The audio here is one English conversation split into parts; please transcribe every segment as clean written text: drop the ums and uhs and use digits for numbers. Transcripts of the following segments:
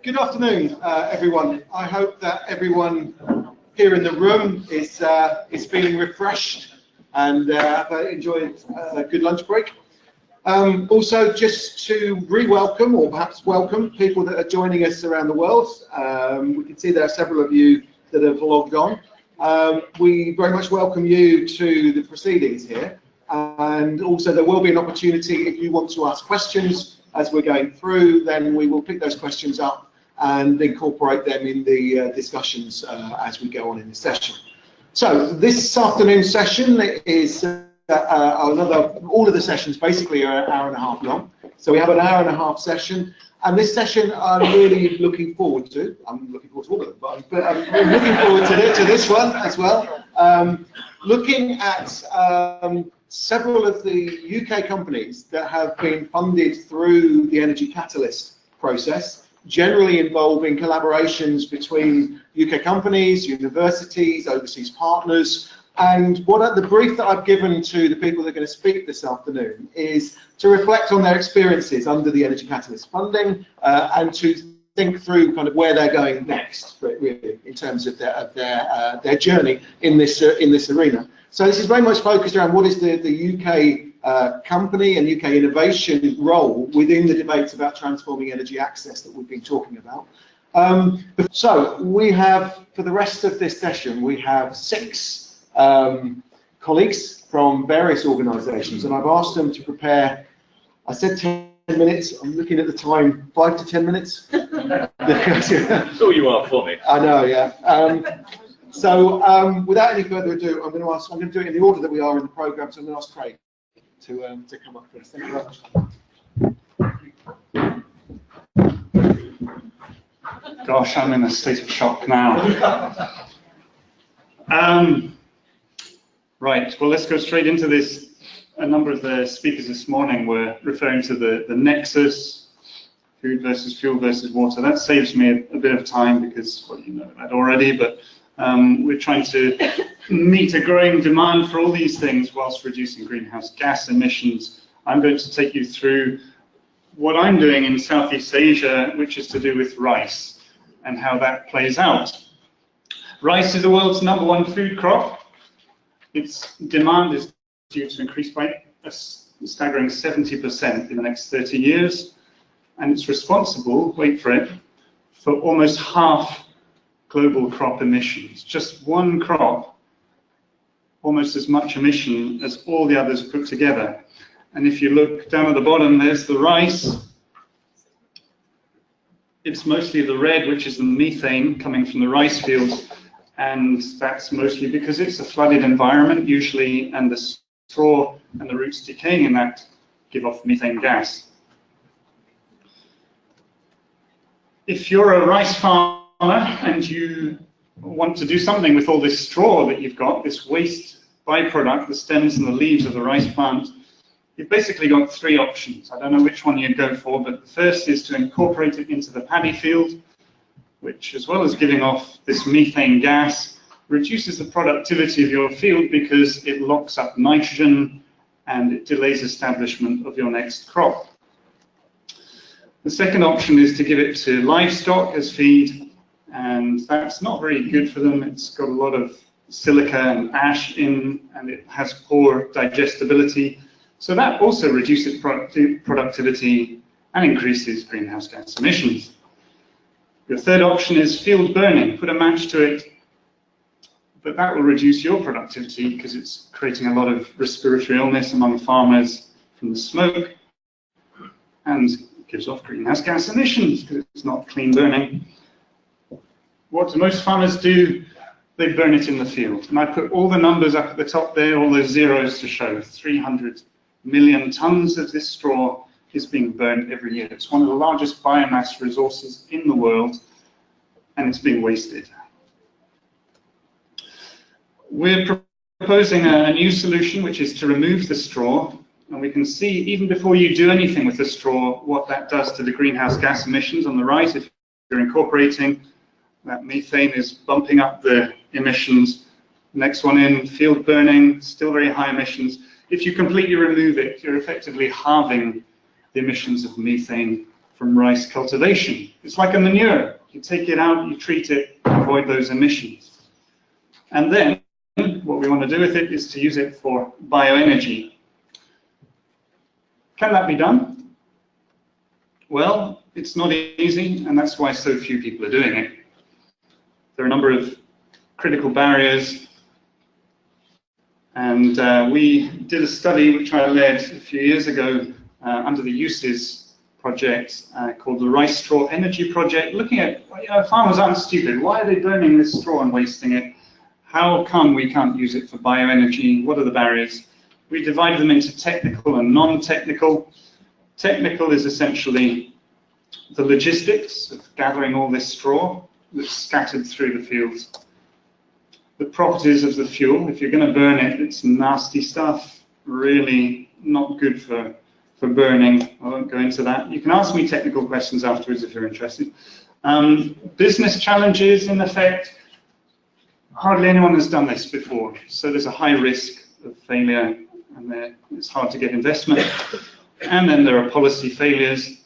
Good afternoon, everyone. I hope that everyone here in the room is feeling refreshed and enjoyed a good lunch break. Also, just to re-welcome or perhaps welcome people that are joining us around the world. We can see there are several of you that have logged on. We very much welcome you to the proceedings here, and also there will be an opportunity if you want to ask questions as we're going through, then we will pick those questions up and incorporate them in the discussions as we go on in the session. So this afternoon's session is all of the sessions basically are an hour and a half long. So we have an hour and a half session, and this session I'm really looking forward to. I'm looking forward to all of them, but I'm looking forward to this one as well. Looking at several of the UK companies that have been funded through the Energy Catalyst process, generally involving collaborations between UK companies, universities, overseas partners. And what the brief that I've given to the people that are going to speak this afternoon is to reflect on their experiences under the Energy Catalyst funding and to think through kind of where they're going next, really, in terms of their journey in this arena. So this is very much focused around what is the UK company and UK innovation role within the debates about transforming energy access that we've been talking about. So we have, for the rest of this session, we have 6 colleagues from various organisations, and I've asked them to prepare, I said 10 minutes, I'm looking at the time, 5 to 10 minutes. Sure you are for me. I know, yeah. So without any further ado, I'm going to do it in the order that we are in the programme, so I'm going to ask Craig to come up first. Thank you very much. Gosh, I'm in a state of shock now. Right, well, let's go straight into this. A number of the speakers this morning were referring to the nexus, food versus fuel versus water. That saves me a bit of time because, well, you know that already, but we're trying to meet a growing demand for all these things whilst reducing greenhouse gas emissions. I'm going to take you through what I'm doing in Southeast Asia, which is to do with rice and how that plays out. Rice is the world's #1 food crop. Its demand is due to increase by a staggering 70% in the next 30 years, and it's responsible, wait for it, for almost half global crop emissions. Just one crop, almost as much emission as all the others put together. And if you look down at the bottom, there's the rice. It's mostly the red, which is the methane coming from the rice fields. And that's mostly because it's a flooded environment usually, and the straw and the roots decaying in that give off methane gas. If you're a rice farmer and you want to do something with all this straw that you've got, this waste byproduct, the stems and the leaves of the rice plant, you've basically got 3 options. I don't know which one you'd go for, but the first is to incorporate it into the paddy field, which, as well as giving off this methane gas, reduces the productivity of your field because it locks up nitrogen and it delays establishment of your next crop. The second option is to give it to livestock as feed, and that's not very good for them. It's got a lot of silica and ash in, and it has poor digestibility. So that also reduces productivity and increases greenhouse gas emissions. Your third option is field burning. Put a match to it, but that will reduce your productivity because it's creating a lot of respiratory illness among farmers from the smoke and gives off greenhouse gas emissions because it's not clean burning. What do most farmers do? They burn it in the field. And I put all the numbers up at the top there, all those zeros to show. 300 million tons of this straw is being burned every year. It's one of the largest biomass resources in the world, and it's being wasted. We're proposing a new solution, which is to remove the straw, and we can see, even before you do anything with the straw, what that does to the greenhouse gas emissions. On the right, if you're incorporating, that methane is bumping up the emissions. Next one in, field burning, still very high emissions. If you completely remove it, you're effectively halving the emissions of methane from rice cultivation. It's like a manure. You take it out, you treat it, avoid those emissions. And then what we want to do with it is to use it for bioenergy. Can that be done? Well, it's not easy, and that's why so few people are doing it. There are a number of critical barriers, and we did a study which I led a few years ago under the USES project called the Rice Straw Energy Project, looking at, farmers aren't stupid. Why are they burning this straw and wasting it? How come we can't use it for bioenergy? What are the barriers? We divide them into technical and non-technical. Technical is essentially the logistics of gathering all this straw that's scattered through the fields. The properties of the fuel, if you're going to burn it, it's nasty stuff, really not good for burning. I won't go into that. You can ask me technical questions afterwards if you're interested. Business challenges, in effect, hardly anyone has done this before, so there's a high risk of failure, and it's hard to get investment. And then there are policy failures,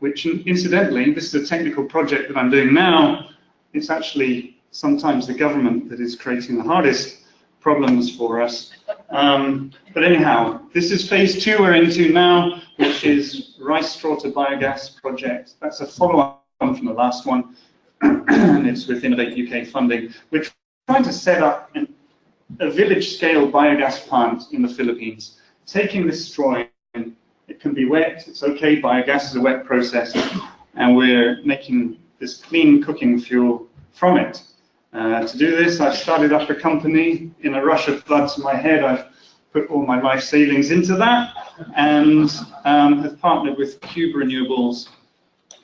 which incidentally, this is a technical project that I'm doing now. It's actually sometimes the government that is creating the hardest problems for us. But anyhow, this is phase 2 we're into now, which is rice straw to biogas project. That's a follow-on from the last one, and it's with Innovate UK funding. We're trying to set up a village-scale biogas plant in the Philippines, taking this straw in. It can be wet, it's okay, biogas is a wet process, and we're making this clean cooking fuel from it. To do this, I've started up a company. In a rush of blood to my head, I've put all my life savings into that, and have partnered with Renewables,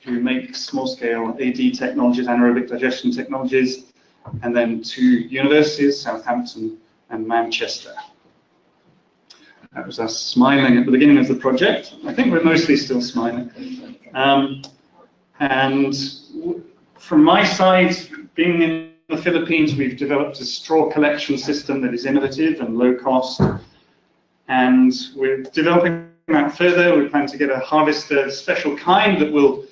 who make small-scale AD technologies, anaerobic digestion technologies, and then 2 universities, Southampton and Manchester. That was us smiling at the beginning of the project. I think we're mostly still smiling. And from my side, being in the Philippines, we've developed a straw collection system that is innovative and low cost. And we're developing that further. We plan to get a harvester, special kind that will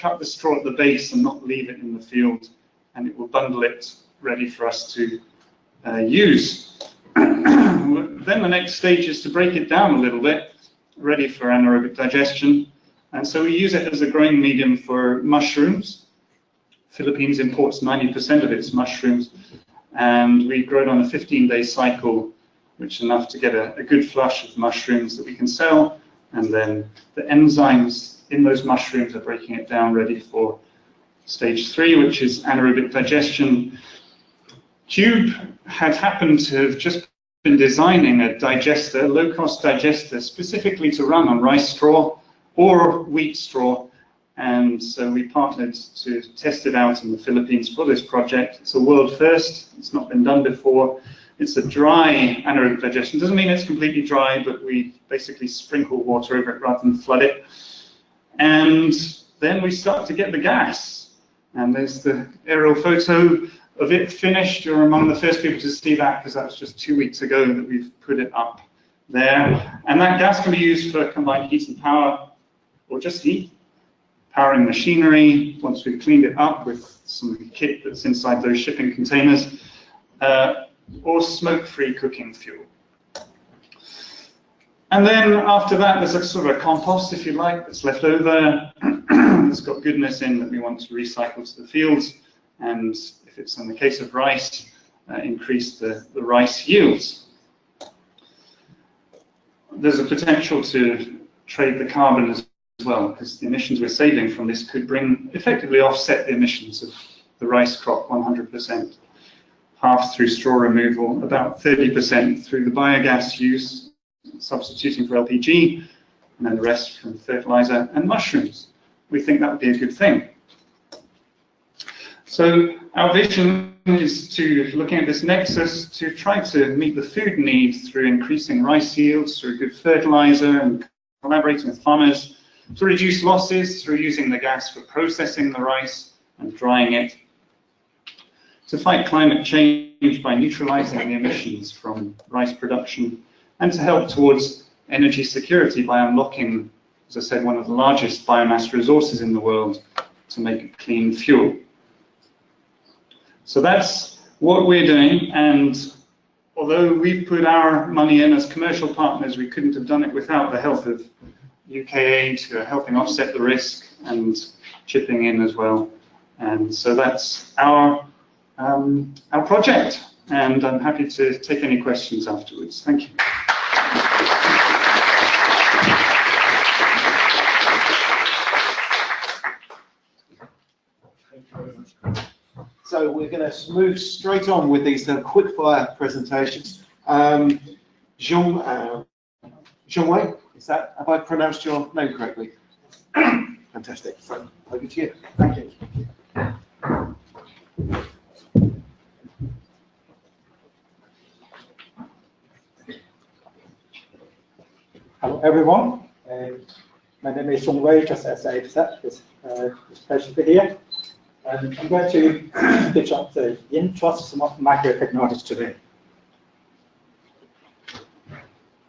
cut the straw at the base and not leave it in the field. And it will bundle it ready for us to use. Then the next stage is to break it down a little bit, ready for anaerobic digestion. And so we use it as a growing medium for mushrooms. Philippines imports 90% of its mushrooms, and we grow it on a 15-day cycle, which is enough to get a good flush of mushrooms that we can sell, and then the enzymes in those mushrooms are breaking it down ready for stage 3, which is anaerobic digestion. Cube had happened to have just been designing a digester, low-cost digester, specifically to run on rice straw or wheat straw, and so we partnered to test it out in the Philippines for this project. It's a world first, it's not been done before. It's a dry anaerobic digestion. Doesn't mean it's completely dry, but we basically sprinkle water over it rather than flood it. And then we start to get the gas. And there's the aerial photo of it finished. You're among the first people to see that, because that was just 2 weeks ago that we've put it up there. And that gas can be used for combined heat and power, or just heat, powering machinery, once we've cleaned it up with some kit that's inside those shipping containers, or smoke-free cooking fuel. And then after that, there's a sort of a compost, if you like, that's left over. It's got goodness in that we want to recycle to the fields, and if it's in the case of rice, increase the rice yields. There's a potential to trade the carbon as well, because the emissions we're saving from this could effectively offset the emissions of the rice crop 100%. Half through straw removal, about 30% through the biogas use, substituting for LPG, and then the rest from fertilizer and mushrooms. We think that would be a good thing. So our vision is to, looking at this nexus, to try to meet the food needs through increasing rice yields, through good fertilizer, and collaborating with farmers, to reduce losses through using the gas for processing the rice and drying it, to fight climate change by neutralizing the emissions from rice production, and to help towards energy security by unlocking as I said, one of the largest biomass resources in the world to make clean fuel. So that's what we're doing, and although we've put our money in as commercial partners, we couldn't have done it without the help of UK aid, who are helping offset the risk and chipping in as well. And so that's our project, and I'm happy to take any questions afterwards. Thank you. So we're going to move straight on with these quick-fire presentations. Xiongwei, is that, have I pronounced your name correctly? Fantastic. So over to you. Thank you. Hello, everyone. My name is Xiongwei, just as I said. It's a pleasure to be here. I'm going to pitch up the Entrust smart micro technology today.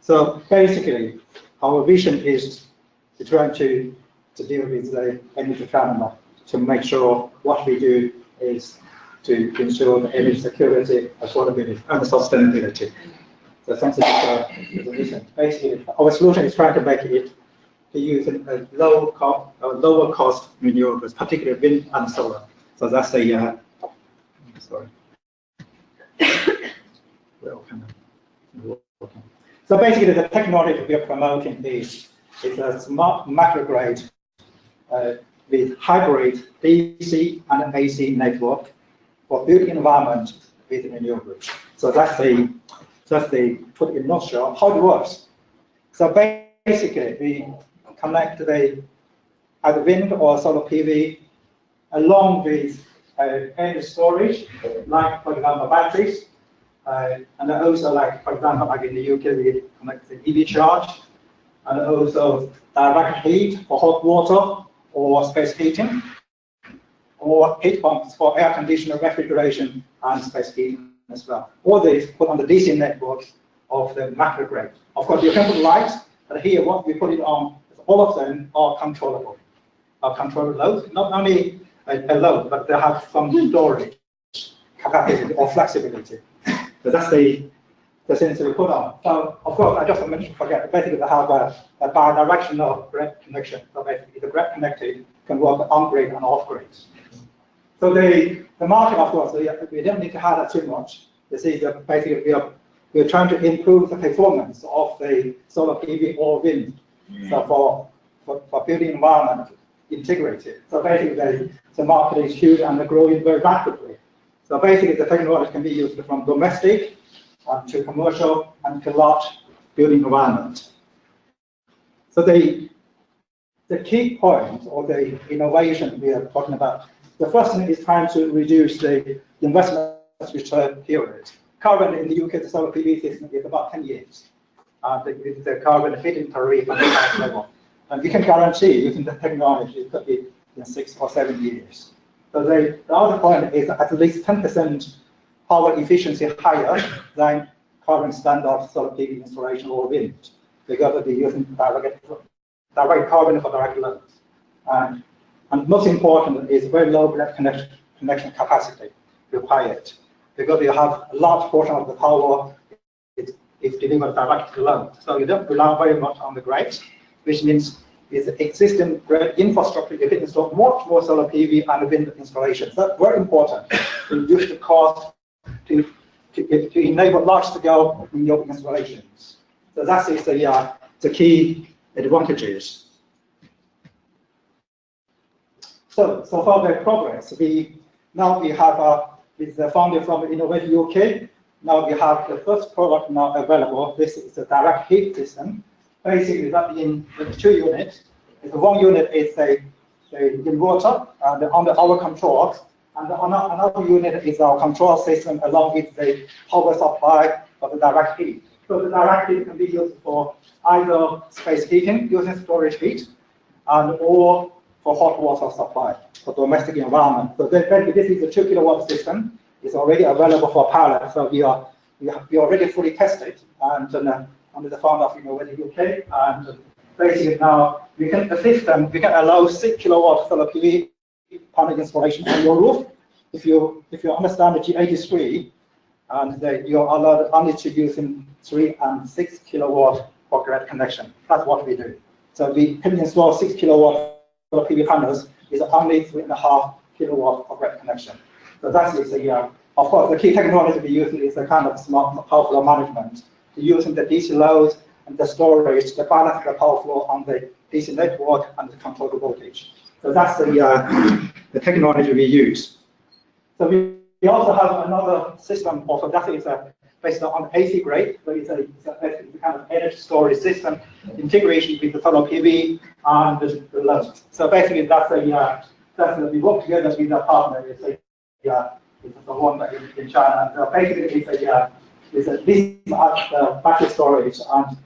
So basically, our vision is to try to deal with the energy dilemma, to make sure what we do is to ensure the energy security, affordability, and sustainability. So something is the vision. Basically, our solution is trying to make it to use a lower cost renewables, particularly wind and solar. So that's the sorry. So basically, the technology we are promoting is a smart MicroGrid with hybrid DC and AC network for built environment with renewables. So that's the put in nutshell how it works. So basically, we connect either wind or solar PV along with energy storage, like for example batteries, and also like for example like in the UK we connect the EV charge, and also direct heat for hot water or space heating, or heat pumps for air conditioner, refrigeration, and space heating as well. All these put on the DC network of the MicroGrid. Of course, you can put lights, but here what we put it on, all of them are controllable. Are controlled loads, not only a load, but they have some storage capacity or flexibility. So that's the things we put on. So of course, I just mentioned, basically they have a bi-directional grid connection. So basically the grid connected can work on-grid and off-grid. So the market, of course, we don't need to have that too much. You see, basically we're trying to improve the performance of the solar PV or wind. So for building environment integrated. So basically the market is huge and growing very rapidly. So basically the technology can be used from domestic to commercial and to large building environment. So the key point or the innovation we are talking about, the first thing is trying to reduce the investment return period. Currently in the UK, the solar PV system is about 10 years. The carbon feed-in tariff at the highest level. And we can guarantee using the technology it could be in 6 or 7 years. So the other point is at least 10% power efficiency higher than current standard solar PV installation or wind, because of the using direct carbon for direct loads. And most important is very low grid connection capacity required, because you have a large portion of the power is delivered direct to load. So you don't rely very much on the grid, which means with the existing grid infrastructure, you can install much more solar PV and wind installations. That's very important to reduce the cost to enable large-scale renewable installations. So that is the key advantages. So far the progress. Now we have with the founder from Innovate UK. Now we have the first product now available. This is a direct heat system. Basically, that in the 2 units. One unit is the inverter under our control, and another unit is our control system along with the power supply for the direct heat. So the direct heat can be used for either space heating using storage heat, or for hot water supply for domestic environment. So this is a 2 kilowatt system. It's already available for pilot. So we already fully tested and under the founder of Innovate UK, and basically now we can allow 6 kilowatt solar PV panel installation on your roof. If you understand the G83, and you're allowed only to use in 3 and 6 kilowatt for grid connection. That's what we do. So we can install 6 kilowatt solar PV panels is only 3.5 kilowatt for grid connection. So that is of course, the key technology we use is a kind of smart power flow management. Using the DC load and the storage, the balance the power flow on the DC network and the control the voltage. So that's the technology we use. So we also have another system also that is based on AC grid. So it's a kind of energy storage system integration with the solar PV and the load. So basically that's we work together with a partner. It's the one that in China. So basically this is battery storage, and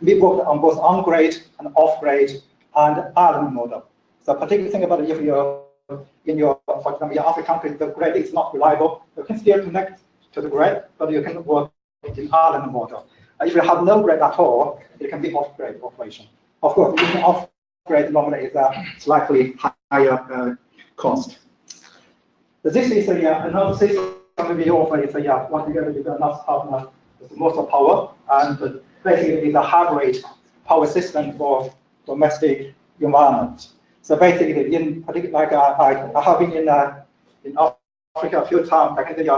we work on both on-grid and off-grid and island model. So particular thing about if you're for example, your African country, the grid is not reliable. You can still connect to the grid, but you can work in island model. If you have no grid at all, it can be off-grid operation. Of course, using off-grid normally is a slightly higher cost. So this is another system we offer. Is once again with enough partner with most of power, and basically it's a hybrid power system for domestic environment. So basically, in particular, like I have been in Africa a few times. I think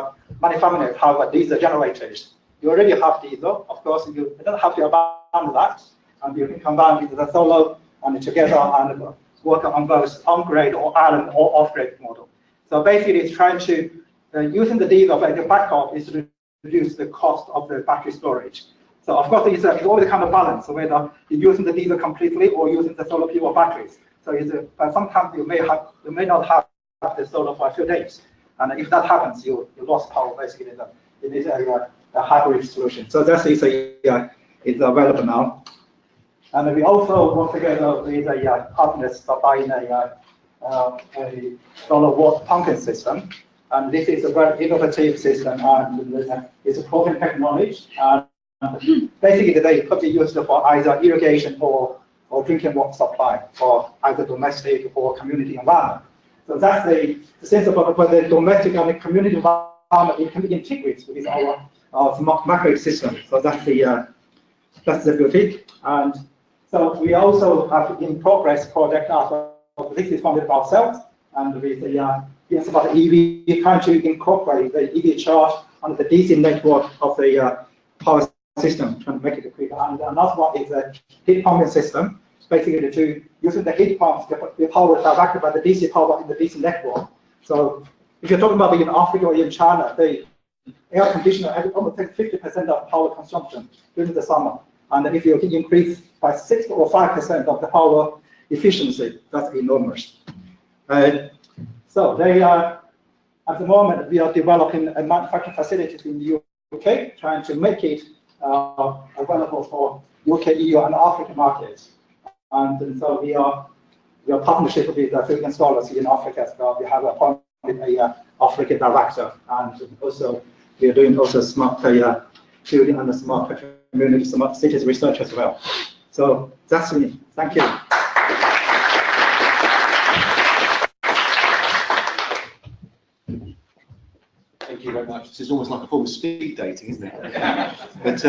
many families have diesel generators. You already have diesel, of course. You don't have to abandon that, and you can combine with the solar and together and work on both on-grid or island or off-grid model. So basically, it's trying to using the diesel as a backup is to reduce the cost of the battery storage. So of course, it's always kind of balance, so whether you're using the diesel completely or using the solar PV batteries. So but sometimes you may not have the solar for a few days, and if that happens, you lost power basically. It is a hybrid solution. So that is is available now, and we also work together with partners for buying a solar water pumping system, and this is a very innovative system, and it's a proven technology. Basically, they could be used for either irrigation or drinking water supply for either domestic or community environment. So that's the sense about the domestic and the community environment. It can be integrated with our smart macro system. So that's the beauty. And so we also have in progress project now. So this is funded by ourselves, and with it's about EV, trying to incorporate the EV charge on the DC network of the power system, trying to make it quicker. And another one is a heat pumping system, basically to using the heat pumps, the power directed by the DC power in the DC network. So if you're talking about in Africa or in China, the air conditioner almost takes 50% of power consumption during the summer. And if you can increase by 6 or 5% of the power efficiency, that's enormous. So they are, at the moment, we are developing a manufacturing facility in the UK, trying to make it available for UK, EU, and African markets. And so we are partnership with the field installers in Africa as well. We have appointed a African director, and also we are doing also smart building and smart community, smart cities research as well. So that's me. Thank you. Thank you very much. This is almost like a form of speed dating, isn't it? But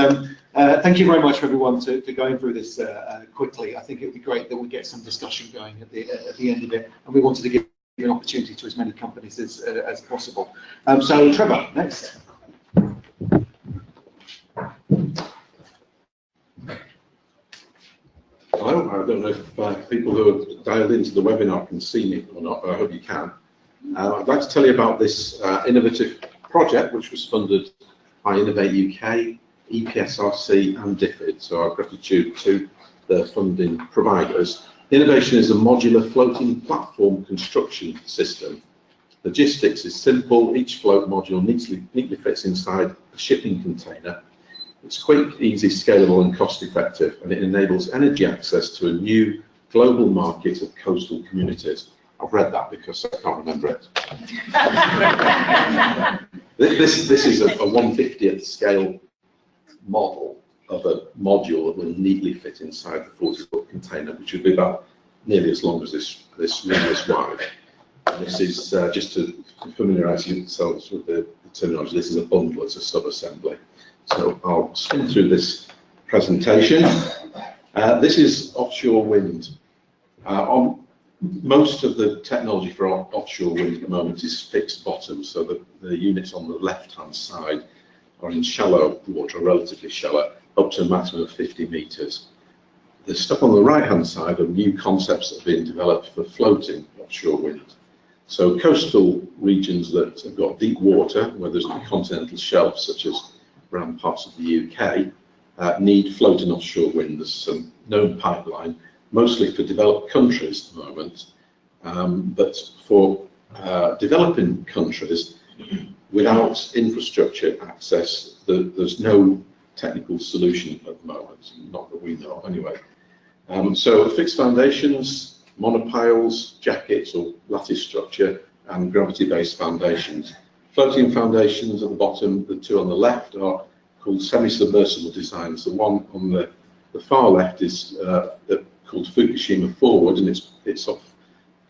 thank you very much for everyone to going through this quickly. I think it would be great that we get some discussion going at the end of it, and we wanted to give an opportunity to as many companies as possible. So Trevor, next. Hello, I don't know if people who have dialed into the webinar can see me or not, but I hope you can. I'd like to tell you about this innovative project which was funded by Innovate UK, EPSRC and DFID, so our gratitude to the funding providers. Innovation is a modular floating platform construction system. Logistics is simple, each float module neatly fits inside a shipping container. It's quick, easy, scalable and cost effective, and it enables energy access to a new global market of coastal communities. I've read that because I can't remember it. This is a 1/50th scale model of a module that will neatly fit inside the 40-foot container, which would be about nearly as long as this radius wide. And this is just to familiarise yourselves with the terminology. This is a bundle, it's a sub-assembly. So I'll spin through this presentation. This is offshore wind. Most of the technology for offshore wind at the moment is fixed bottom, so the units on the left-hand side are in shallow water, relatively shallow, up to a maximum of 50 metres. The stuff on the right-hand side are new concepts that are being developed for floating offshore wind. So coastal regions that have got deep water, where there's the continental shelf, such as around parts of the UK, need floating offshore wind. There's some known pipeline, mostly for developed countries at the moment, but for developing countries without infrastructure access, there's no technical solution at the moment, not that we know of anyway. So fixed foundations, monopiles, jackets or lattice structure, and gravity-based foundations. Floating foundations at the bottom, the two on the left, are called semi-submersible designs. The one on the far left is called Fukushima Forward, and it's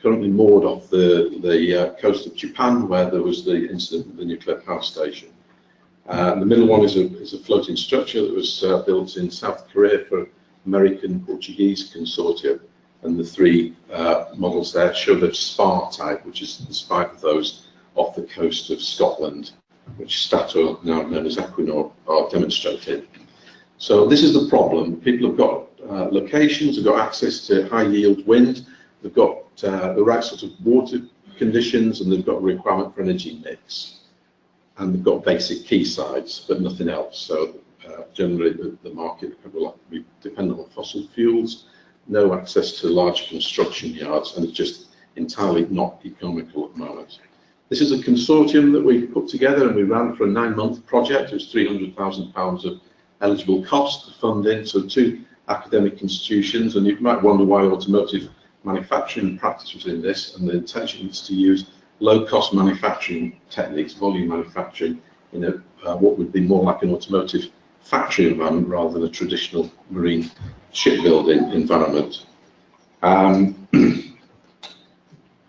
currently moored off the coast of Japan, where there was the incident with the nuclear power station. The middle one is a floating structure that was built in South Korea for American-Portuguese consortium, and the three models there show the spar type, which is the spike of those off the coast of Scotland, which Statoil, now known as Equinor, are demonstrating. So this is the problem. People have got locations, have got access to high-yield wind, they've got the right sort of water conditions, and they've got a requirement for energy mix. And they've got basic quaysides, but nothing else. So generally the market will be dependent on fossil fuels, no access to large construction yards, and it's just entirely not economical at the moment. This is a consortium that we put together and we ran for a 9-month project. It was £300,000 of eligible cost for funding, so 2 academic institutions, and you might wonder why automotive manufacturing practice was in this, and the intention is to use low-cost manufacturing techniques, volume manufacturing, in what would be more like an automotive factory environment rather than a traditional marine shipbuilding environment.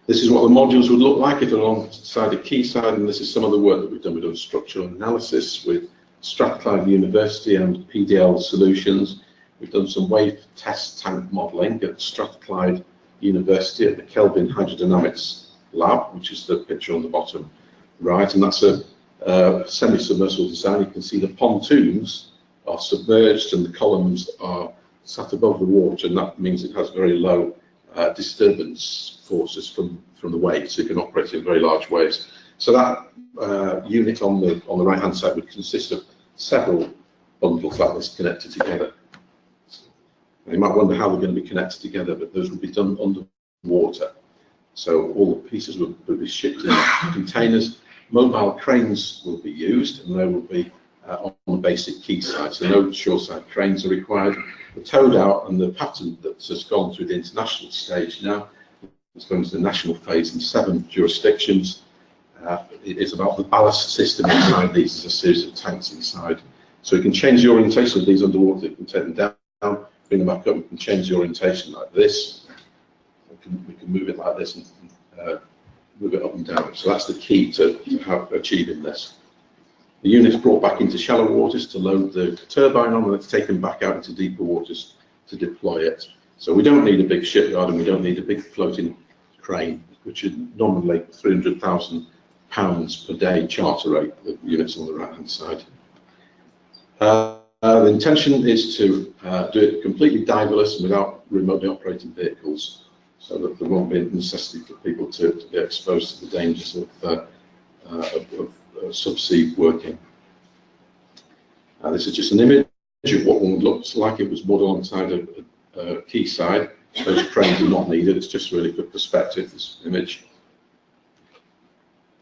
This is what the modules would look like if they're alongside a quayside, and this is some of the work that we've done. We've done structural analysis with Strathclyde University and PDL Solutions. We've done some wave test tank modelling at Strathclyde University at the Kelvin Hydrodynamics Lab, which is the picture on the bottom right, and that's a semi-submersible design. You can see the pontoons are submerged and the columns are sat above the water, and that means it has very low disturbance forces from the waves, so you can operate in very large waves. So that unit on the right hand side would consist of several bundles like this connected together. And you might wonder how they're going to be connected together, but those would be done underwater. So all the pieces would be shipped in containers. Mobile cranes will be used, and they will be on the basic quayside, so no shoreside cranes are required. The towed out, and the pattern that has gone through the international stage now, it's going to the national phase in 7 jurisdictions. It is about the ballast system inside these. There's a series of tanks inside, so we can change the orientation of these underwater. You can take them down, bring them back up. We can change the orientation like this. We can move it like this and move it up and down. So that's the key to achieving this. The unit's brought back into shallow waters to load the turbine on, and it's taken back out into deeper waters to deploy it. So we don't need a big shipyard, and we don't need a big floating crane, which is normally £300,000 per day charter rate, the units on the right hand side. The intention is to do it completely diverless and without remotely operating vehicles, so that there won't be a necessity for people to be exposed to the dangers of subsea working. This is just an image of what one looks like. It was moored alongside a quayside. Those cranes are not needed. It's just really for perspective, this image.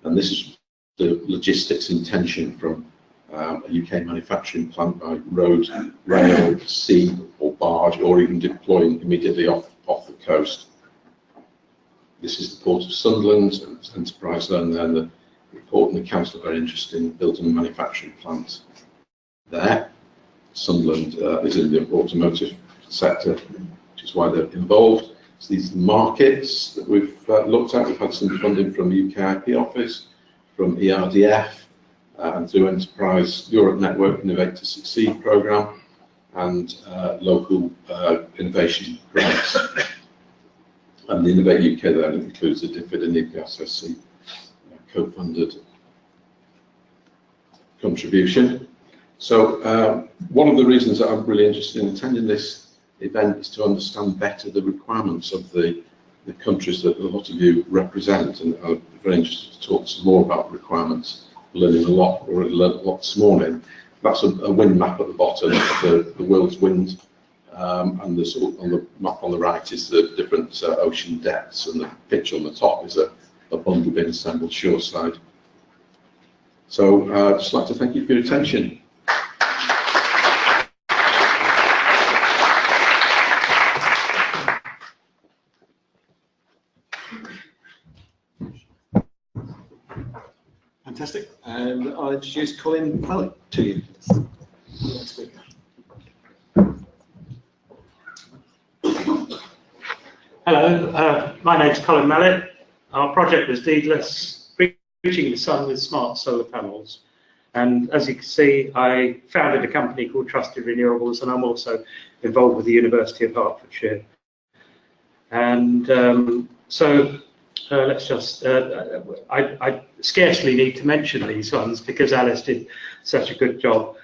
And this is the logistics intention from a UK manufacturing plant by road, rail, sea or barge, or even deploying immediately off the coast. This is the Port of Sunderland, Enterprise Zone there, and the report and the Council are very interested in building a manufacturing plant there. Sunderland is in the automotive sector, which is why they're involved. So these are the markets that we've looked at. We've had some funding from UK IP Office, from ERDF, and through Enterprise Europe Network Innovate to Succeed programme, and local innovation grants. And the Innovate UK then includes the DFID and EPSSC co-funded contribution. So one of the reasons that I'm really interested in attending this event is to understand better the requirements of the countries that a lot of you represent, and I'm very interested to talk some more about requirements. Learning a lot, already learned a lot this morning. That's a wind map at the bottom of the world's wind, and on the map on the right is the different ocean depths, and the picture on the top is a bundle being assembled shoreside. So I'd just like to thank you for your attention. Fantastic. And I'll introduce Colin Mallet to you. Hello, my name's Colin Mallet. Our project was Daedalus, reaching the sun with smart solar panels. And as you can see, I founded a company called Trusted Renewables, and I'm also involved with the University of Hertfordshire. And let's just, I scarcely need to mention these ones because Alice did such a good job.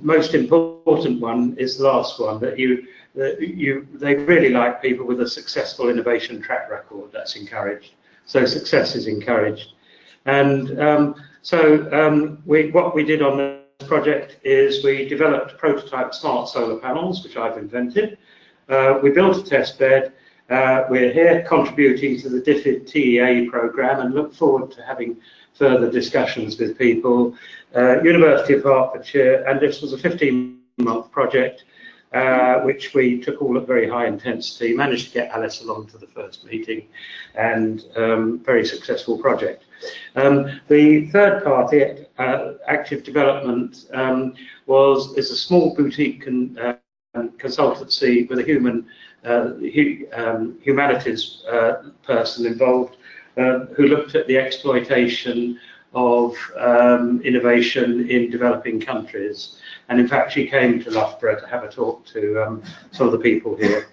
Most important one is the last one, that they really like people with a successful innovation track record. That's encouraged. So success is encouraged. And what we did on this project is we developed prototype smart solar panels, which I've invented. We built a test bed. We're here contributing to the DFID TEA programme and look forward to having further discussions with people. University of Hertfordshire, and this was a 15-month project, which we took all at very high intensity, managed to get Alice along to the first meeting, and very successful project. The third party, active development, is a small boutique consultancy with a humanities person involved, who looked at the exploitation of innovation in developing countries. And in fact, she came to Loughborough to have a talk to some of the people here.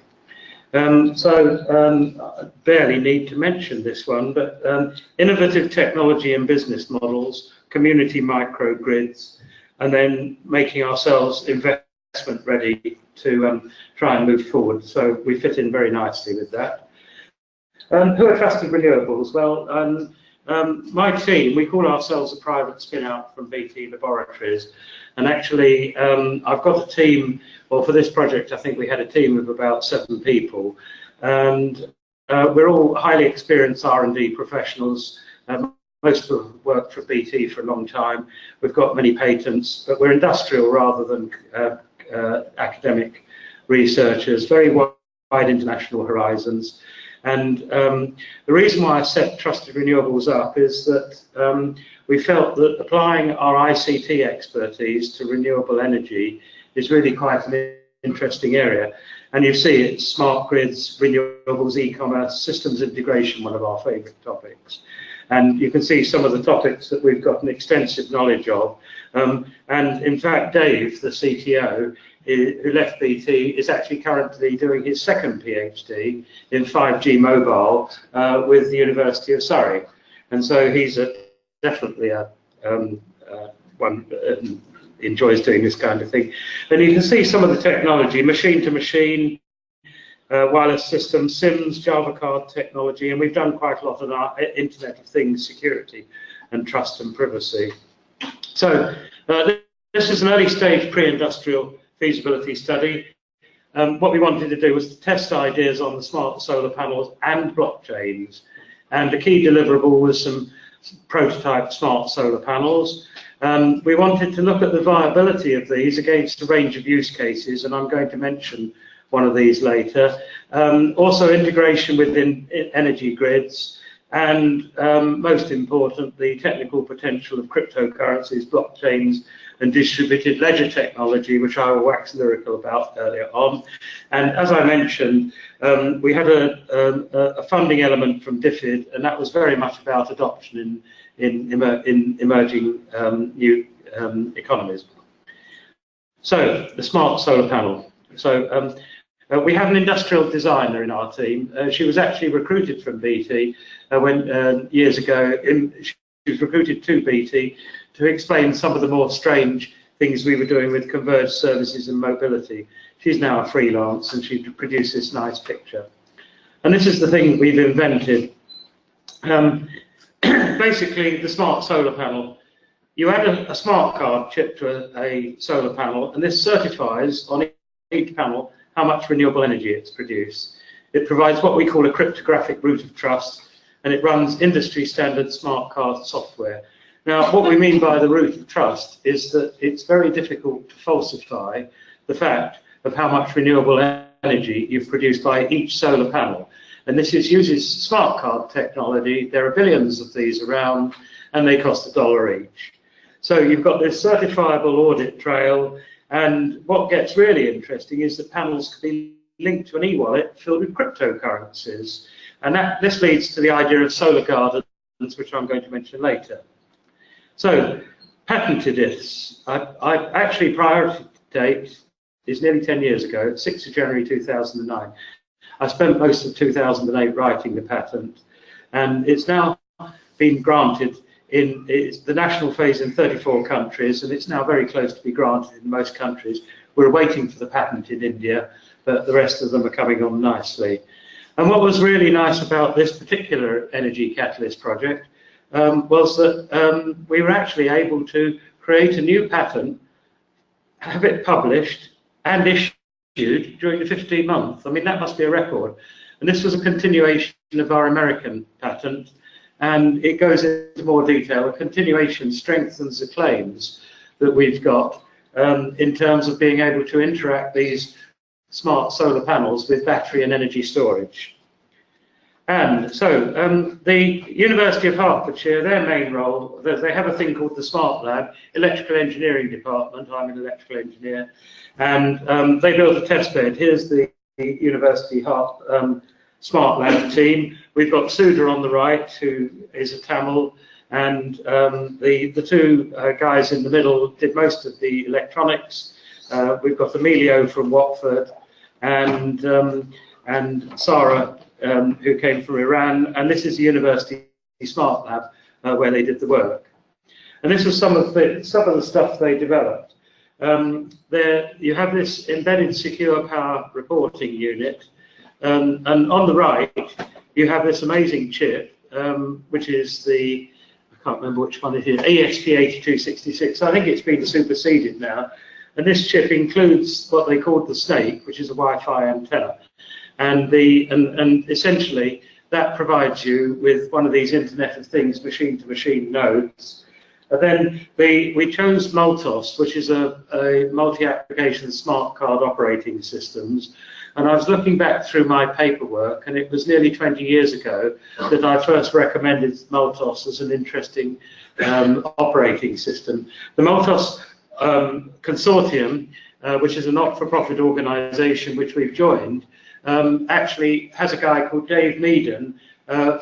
I barely need to mention this one, but innovative technology and business models, community microgrids, and then making ourselves investment ready to try and move forward. So we fit in very nicely with that. Who are Trusted Renewables? Well, my team, we call ourselves a private spin-out from BT Laboratories, and actually I've got a team, well, for this project I think we had a team of about 7 people, and we're all highly experienced R&D professionals. Most of them have worked for BT for a long time. We've got many patents, but we're industrial rather than academic researchers, very wide international horizons. And the reason why I set Trusted Renewables up is that we felt that applying our ICT expertise to renewable energy is really quite an interesting area. And you see it's smart grids, renewables, e-commerce, systems integration, one of our favourite topics. And you can see some of the topics that we've got an extensive knowledge of. And in fact, Dave, the CTO, who left BT, is actually currently doing his second PhD in 5G mobile with the University of Surrey. And so he's definitely one that enjoys doing this kind of thing. And you can see some of the technology, machine-to-machine, wireless systems, SIMS, Java card technology, and we've done quite a lot on our Internet of Things security and trust and privacy. So this is an early stage pre-industrial feasibility study. What we wanted to do was to test ideas on the smart solar panels and blockchains, and the key deliverable was some prototype smart solar panels. We wanted to look at the viability of these against a range of use cases, and I'm going to mention one of these later. Also integration within energy grids, and most important, the technical potential of cryptocurrencies, blockchains, and distributed ledger technology, which I will wax lyrical about earlier on. And as I mentioned, we had a funding element from DFID, and that was very much about adoption in emerging new economies. So, the smart solar panel. So, we have an industrial designer in our team. She was actually recruited from BT years ago. She was recruited to BT to explain some of the more strange things we were doing with converged services and mobility. She's now a freelance, and she produced this nice picture. And this is the thing we've invented. Basically, the smart solar panel. You add a smart card chip to a solar panel, and this certifies on each panel how much renewable energy it's produced. It provides what we call a cryptographic root of trust, and it runs industry standard smart card software. Now, what we mean by the root of trust is that it's very difficult to falsify the fact of how much renewable energy you've produced by each solar panel. And this uses smart card technology. There are billions of these around, and they cost $1 each. So you've got this certifiable audit trail, and what gets really interesting is that panels can be linked to an e-wallet filled with cryptocurrencies. And this leads to the idea of solar gardens, which I'm going to mention later. So, patented this. I actually, priority date is nearly 10 years ago, 6th of January 2009. I spent most of 2008 writing the patent, and it's now been granted in the national phase in 34 countries, and it's now very close to be granted in most countries. We're waiting for the patent in India, but the rest of them are coming on nicely. And what was really nice about this particular energy catalyst project was that we were actually able to create a new patent, have it published and issued during the 15 months. I mean, that must be a record. And this was a continuation of our American patent, and it goes into more detail. A continuation strengthens the claims that we've got in terms of being able to interact these smart solar panels with battery and energy storage. And so the University of Hertfordshire, their main role, they have a thing called the Smart Lab, Electrical Engineering Department. I'm an electrical engineer, and they built a test bed. Here's the University Smart Lab team. We've got Sudha on the right, who is a Tamil, and the two guys in the middle did most of the electronics. We've got Emilio from Watford, and Sarah, who came from Iran, and this is the University Smart Lab where they did the work. And this was some of the stuff they developed. There you have this embedded secure power reporting unit, and on the right you have this amazing chip, which is the, I can't remember which one it is, ESP8266. I think it's been superseded now. And this chip includes what they called the Snake, which is a Wi-Fi antenna. And essentially that provides you with one of these Internet of Things machine-to-machine nodes. And then we chose Multos, which is a multi-application smart card operating systems. And I was looking back through my paperwork, and it was nearly 20 years ago that I first recommended Multos as an interesting operating system. The Multos consortium, which is a not-for-profit organisation which we've joined, actually has a guy called Dave Meaden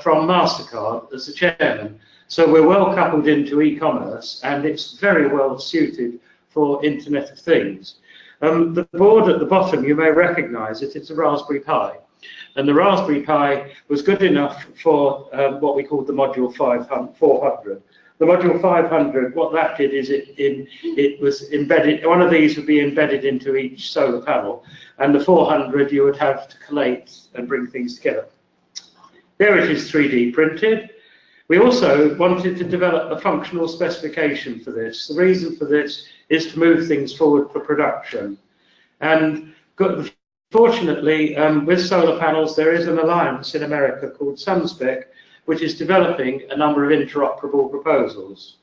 from MasterCard as the chairman. So we're well coupled into e-commerce, and it's very well suited for Internet of Things. The board at the bottom, you may recognise it, it's a Raspberry Pi. And the Raspberry Pi was good enough for what we called the Module 400. The Module 500, what that did is it was embedded, one of these would be embedded into each solar panel, and the 400 you would have to collate and bring things together. There it is 3D printed. We also wanted to develop a functional specification for this. The reason for this is to move things forward for production. And fortunately, with solar panels, there is an alliance in America called SunSpec, which is developing a number of interoperable proposals,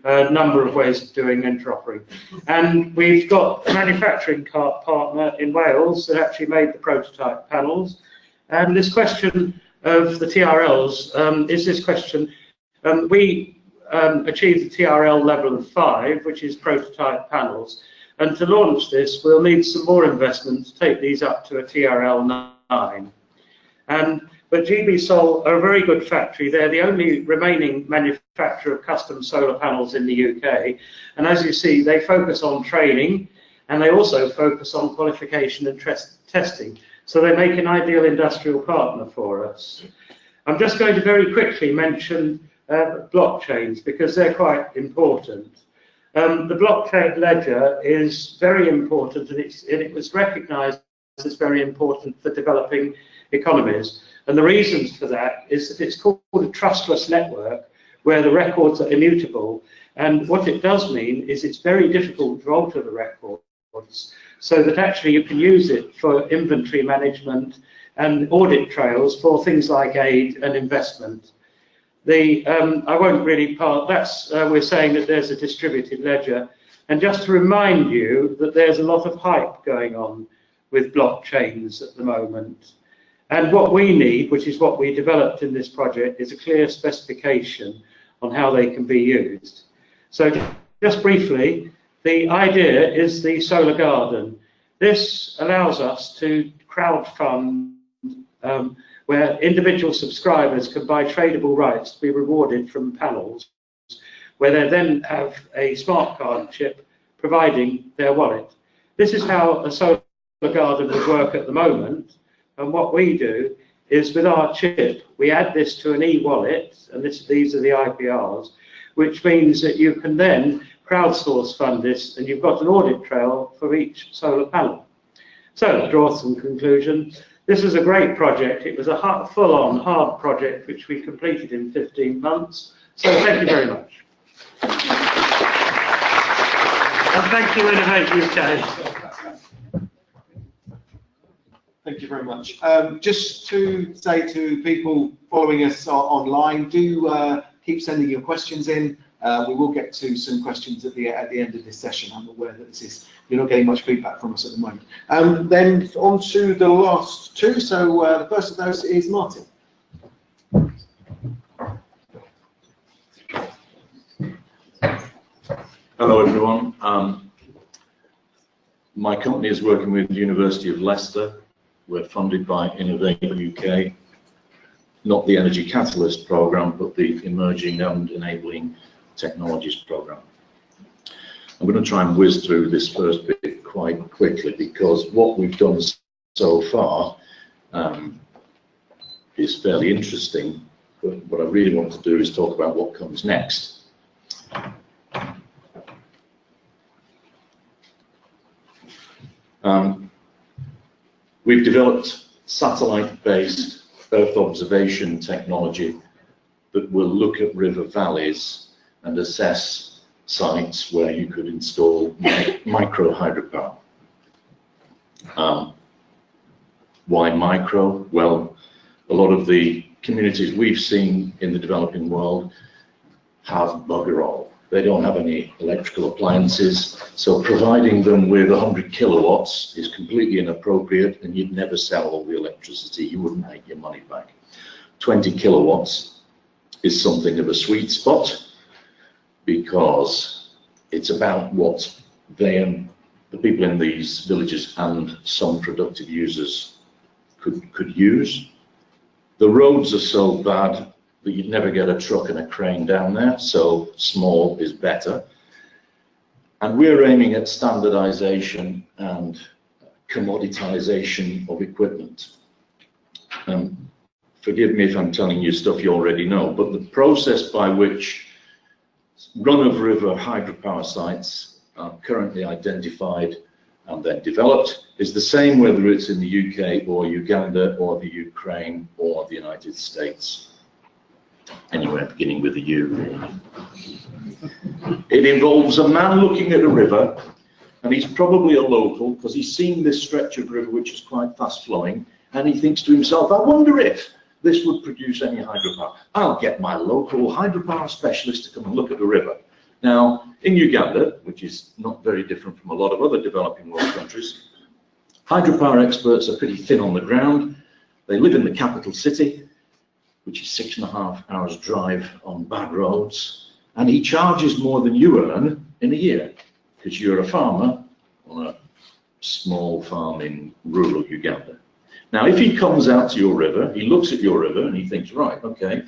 a number of ways of doing interoperating. And we've got a manufacturing partner in Wales that actually made the prototype panels. And this question of the TRLs is this question. We achieve the TRL level of 5, which is prototype panels. And to launch this, we'll need some more investment to take these up to a TRL 9. But GB Sol are a very good factory. They're the only remaining manufacturer of custom solar panels in the UK. And as you see, they focus on training, and they also focus on qualification and testing. So they make an ideal industrial partner for us. I'm just going to very quickly mention blockchains, because they're quite important. The blockchain ledger is very important, and it was recognized as very important for developing economies. And the reasons for that is that it's called a trustless network, where the records are immutable. And what it does mean is it's very difficult to alter the records, so that actually you can use it for inventory management and audit trails for things like aid and investment. I won't really we're saying that there's a distributed ledger. And just to remind you that there's a lot of hype going on with blockchains at the moment. And what we need, which is what we developed in this project, is a clear specification on how they can be used. So just briefly, the idea is the solar garden. This allows us to crowdfund where individual subscribers can buy tradable rights to be rewarded from panels, where they then have a smart card chip providing their wallet. This is how a solar garden would work at the moment. And what we do is, with our chip, we add this to an e-wallet, and these are the IPRs, which means that you can then crowdsource fund this, and you've got an audit trail for each solar panel. So, to draw some conclusion, this is a great project. It was a full-on hard project, which we completed in 15 months. So thank you very much. And thank you, Innovate UK. Thank you very much. Just to say to people following us online, do keep sending your questions in. We will get to some questions at the end of this session. I'm aware that you're not getting much feedback from us at the moment. Then on to the last two. So the first of those is Martyn. Hello everyone. My company is working with the University of Leicester. We're funded by Innovate UK, not the Energy Catalyst programme, but the Emerging and Enabling Technologies programme. I'm going to try and whiz through this first bit quite quickly, because what we've done so far is fairly interesting, but what I really want to do is talk about what comes next. We've developed satellite-based Earth observation technology that will look at river valleys and assess sites where you could install micro hydropower. Why micro? Well, a lot of the communities we've seen in the developing world have bugger all. They don't have any electrical appliances, so providing them with 100 kilowatts is completely inappropriate, and you'd never sell all the electricity. You wouldn't make your money back. 20 kilowatts is something of a sweet spot, because it's about what they and the people in these villages and some productive users could use. The roads are so bad that you'd never get a truck and a crane down there, so small is better. And we're aiming at standardization and commoditization of equipment. Forgive me if I'm telling you stuff you already know, but the process by which run-of-river hydropower sites are currently identified and then developed is the same whether it's in the UK or Uganda or the Ukraine or the United States. Anywhere beginning with a U. It involves a man looking at a river, and he's probably a local because he's seen this stretch of river which is quite fast flowing, and he thinks to himself, I wonder if this would produce any hydropower. I'll get my local hydropower specialist to come and look at the river. Now, in Uganda, which is not very different from a lot of other developing world countries, hydropower experts are pretty thin on the ground. They live in the capital city, which is 6.5 hours drive on bad roads. and he charges more than you earn in a year, because you're a farmer on a small farm in rural Uganda. Now, if he comes out to your river, he looks at your river and he thinks, right, okay,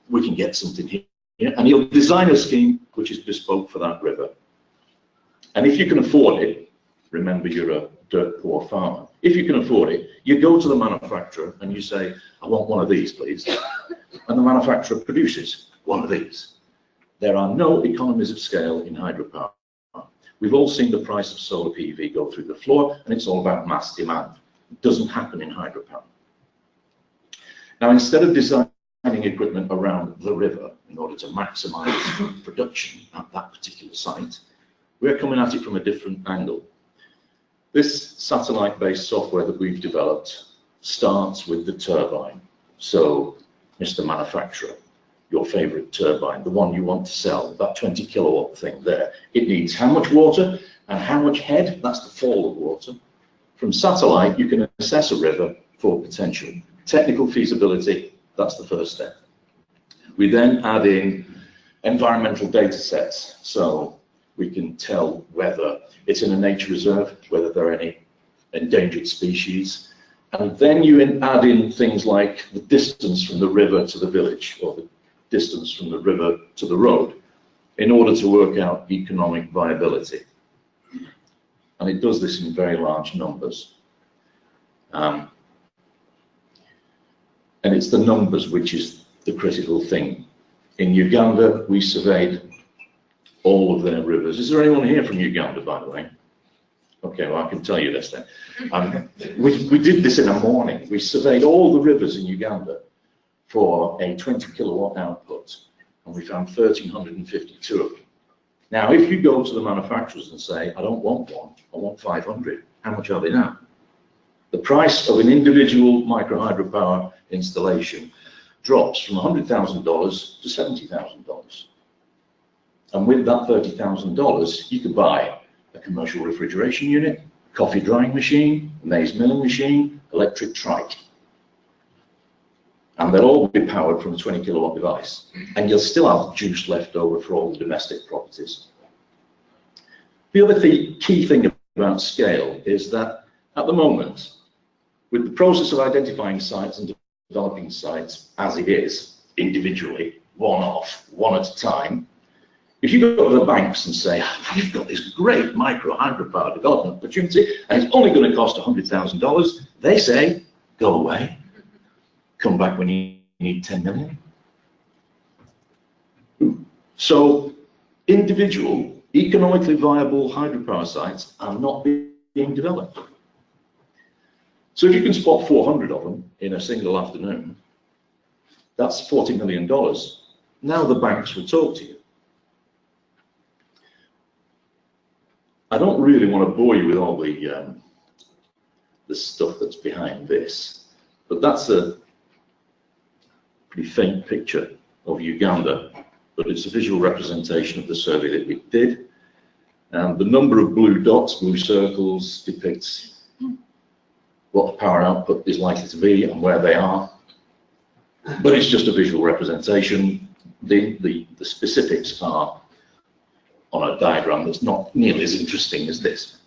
we can get something here, and he'll design a scheme which is bespoke for that river. And if you can afford it, remember you're a dirt poor farmer, if you can afford it, you go to the manufacturer and you say, I want one of these, please. And the manufacturer produces one of these. There are no economies of scale in hydropower. We've all seen the price of solar PV go through the floor, and it's all about mass demand. It doesn't happen in hydropower. Now, instead of designing equipment around the river in order to maximize production at that particular site, we're coming at it from a different angle. This satellite-based software that we've developed starts with the turbine. So, Mr. Manufacturer, your favorite turbine, the one you want to sell, that 20 kilowatt thing there, it needs how much water and how much head, that's the fall of water. From satellite, you can assess a river for potential. Technical feasibility, that's the first step. We then add in environmental data sets, so we can tell whether it's in a nature reserve, whether there are any endangered species, and then you add in things like the distance from the river to the village, or the distance from the river to the road, in order to work out economic viability. And it does this in very large numbers. And it's the numbers which is the critical thing. In Uganda, we surveyed all of their rivers. Is there anyone here from Uganda, by the way? Okay, well, I can tell you this then. We did this in a morning. We surveyed all the rivers in Uganda for a 20 kilowatt output, and we found 1,352 of them. Now, if you go to the manufacturers and say, I don't want one, I want 500, how much are they now? The price of an individual micro hydropower installation drops from $100,000 to $70,000. And with that $30,000, you could buy a commercial refrigeration unit, coffee drying machine, maize milling machine, electric trike. And they'll all be powered from a 20 kilowatt device. And you'll still have juice left over for all the domestic properties. The other key thing about scale is that at the moment, with the process of identifying sites and developing sites as it is, individually, one off, one at a time, if you go to the banks and say, you've got this great micro hydropower development opportunity and it's only going to cost $100,000, they say, go away, come back when you need 10 million. So individual, economically viable hydropower sites are not being developed. So if you can spot 400 of them in a single afternoon, that's $40 million. Now the banks will talk to you. I don't really want to bore you with all the stuff that's behind this, but that's a pretty faint picture of Uganda, but it's a visual representation of the survey that we did. And the number of blue dots, blue circles, depicts what the power output is likely to be and where they are. But it's just a visual representation. The specifics are on a diagram that's not nearly as interesting as this.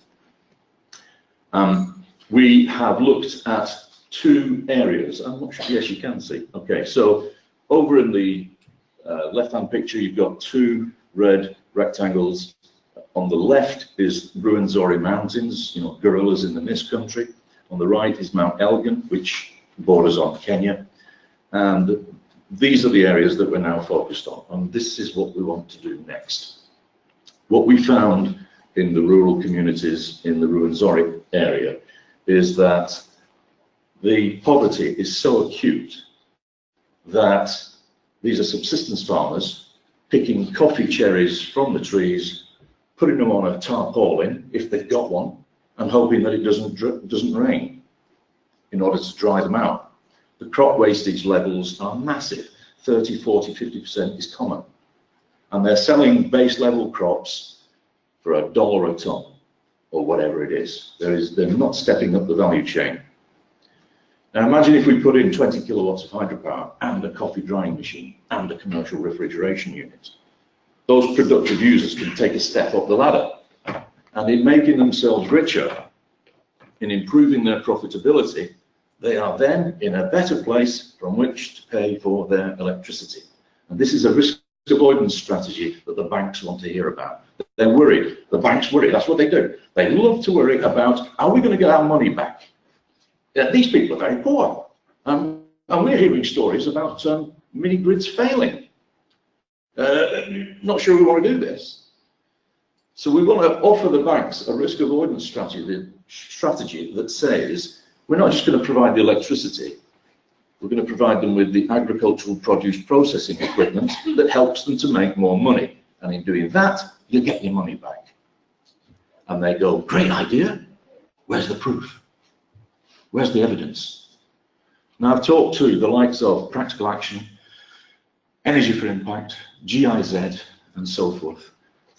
We have looked at two areas. I'm not sure, yes, you can see. Okay, so over in the left-hand picture, you've got two red rectangles. On the left is Ruwenzori Mountains, you know, gorillas in the mist country. On the right is Mount Elgon, which borders on Kenya. And these are the areas that we're now focused on. And this is what we want to do next. What we found in the rural communities in the Ruwenzori area is that the poverty is so acute that these are subsistence farmers picking coffee cherries from the trees, putting them on a tarpaulin, if they've got one, and hoping that it doesn't rain in order to dry them out. The crop wastage levels are massive. 30, 40, 50% is common. And they're selling base level crops for $1 a ton, or whatever it is. They're not stepping up the value chain. Now imagine if we put in 20 kilowatts of hydropower and a coffee drying machine and a commercial refrigeration unit. Those productive users can take a step up the ladder, and in making themselves richer, in improving their profitability, they are then in a better place from which to pay for their electricity. And this is a risk avoidance strategy that the banks want to hear about. They're worried. The banks worry. That's what they do. They love to worry about, are we going to get our money back? Yeah, these people are very poor. And we're hearing stories about mini grids failing. Not sure we want to do this. So we want to offer the banks a risk avoidance strategy that says, we're not just going to provide the electricity, we're going to provide them with the agricultural produce processing equipment that helps them to make more money. And in doing that, you get your money back. And they go, great idea, where's the proof? Where's the evidence? Now I've talked to the likes of Practical Action, Energy for Impact, GIZ, and so forth.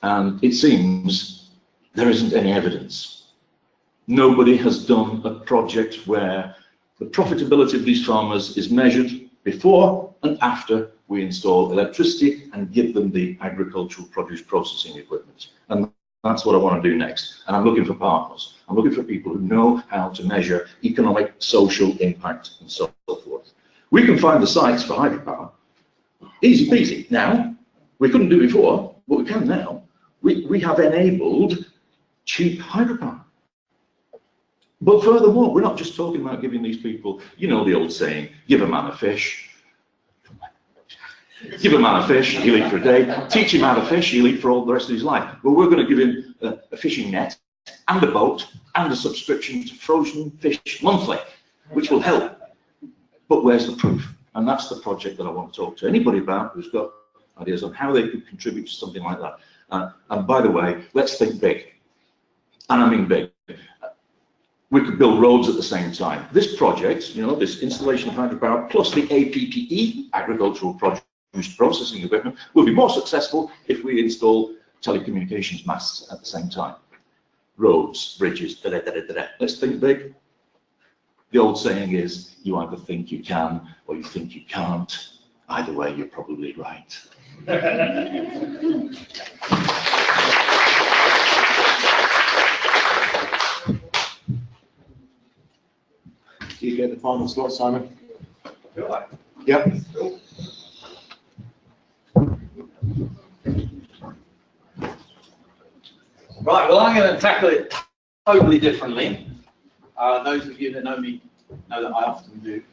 And it seems there isn't any evidence. Nobody has done a project where the profitability of these farmers is measured before and after we install electricity and give them the agricultural produce processing equipment. And that's what I want to do next. And I'm looking for partners. I'm looking for people who know how to measure economic, social impact, and so forth. We can find the sites for hydropower. Easy peasy. Now, we couldn't do before, but we can now. We have enabled cheap hydropower. But furthermore, we're not just talking about giving these people, you know the old saying, give a man a fish. Give a man a fish, he'll eat for a day. Teach him how to fish, he'll eat for all the rest of his life. Well, we're going to give him a fishing net and a boat and a subscription to frozen fish monthly, which will help. But where's the proof? And that's the project that I want to talk to anybody about who's got ideas on how they could contribute to something like that. And by the way, let's think big. And I mean big. We could build roads at the same time. This project, you know, this installation of hydropower plus the APPE, agricultural produce processing equipment, will be more successful if we install telecommunications masts at the same time. Roads, bridges, da da da da da. Let's think big. The old saying is, you either think you can or you think you can't. Either way, you're probably right. Do you get the final slot, Simon? Yep. Right, well, I'm going to tackle it totally differently. Those of you that know me know that I often do.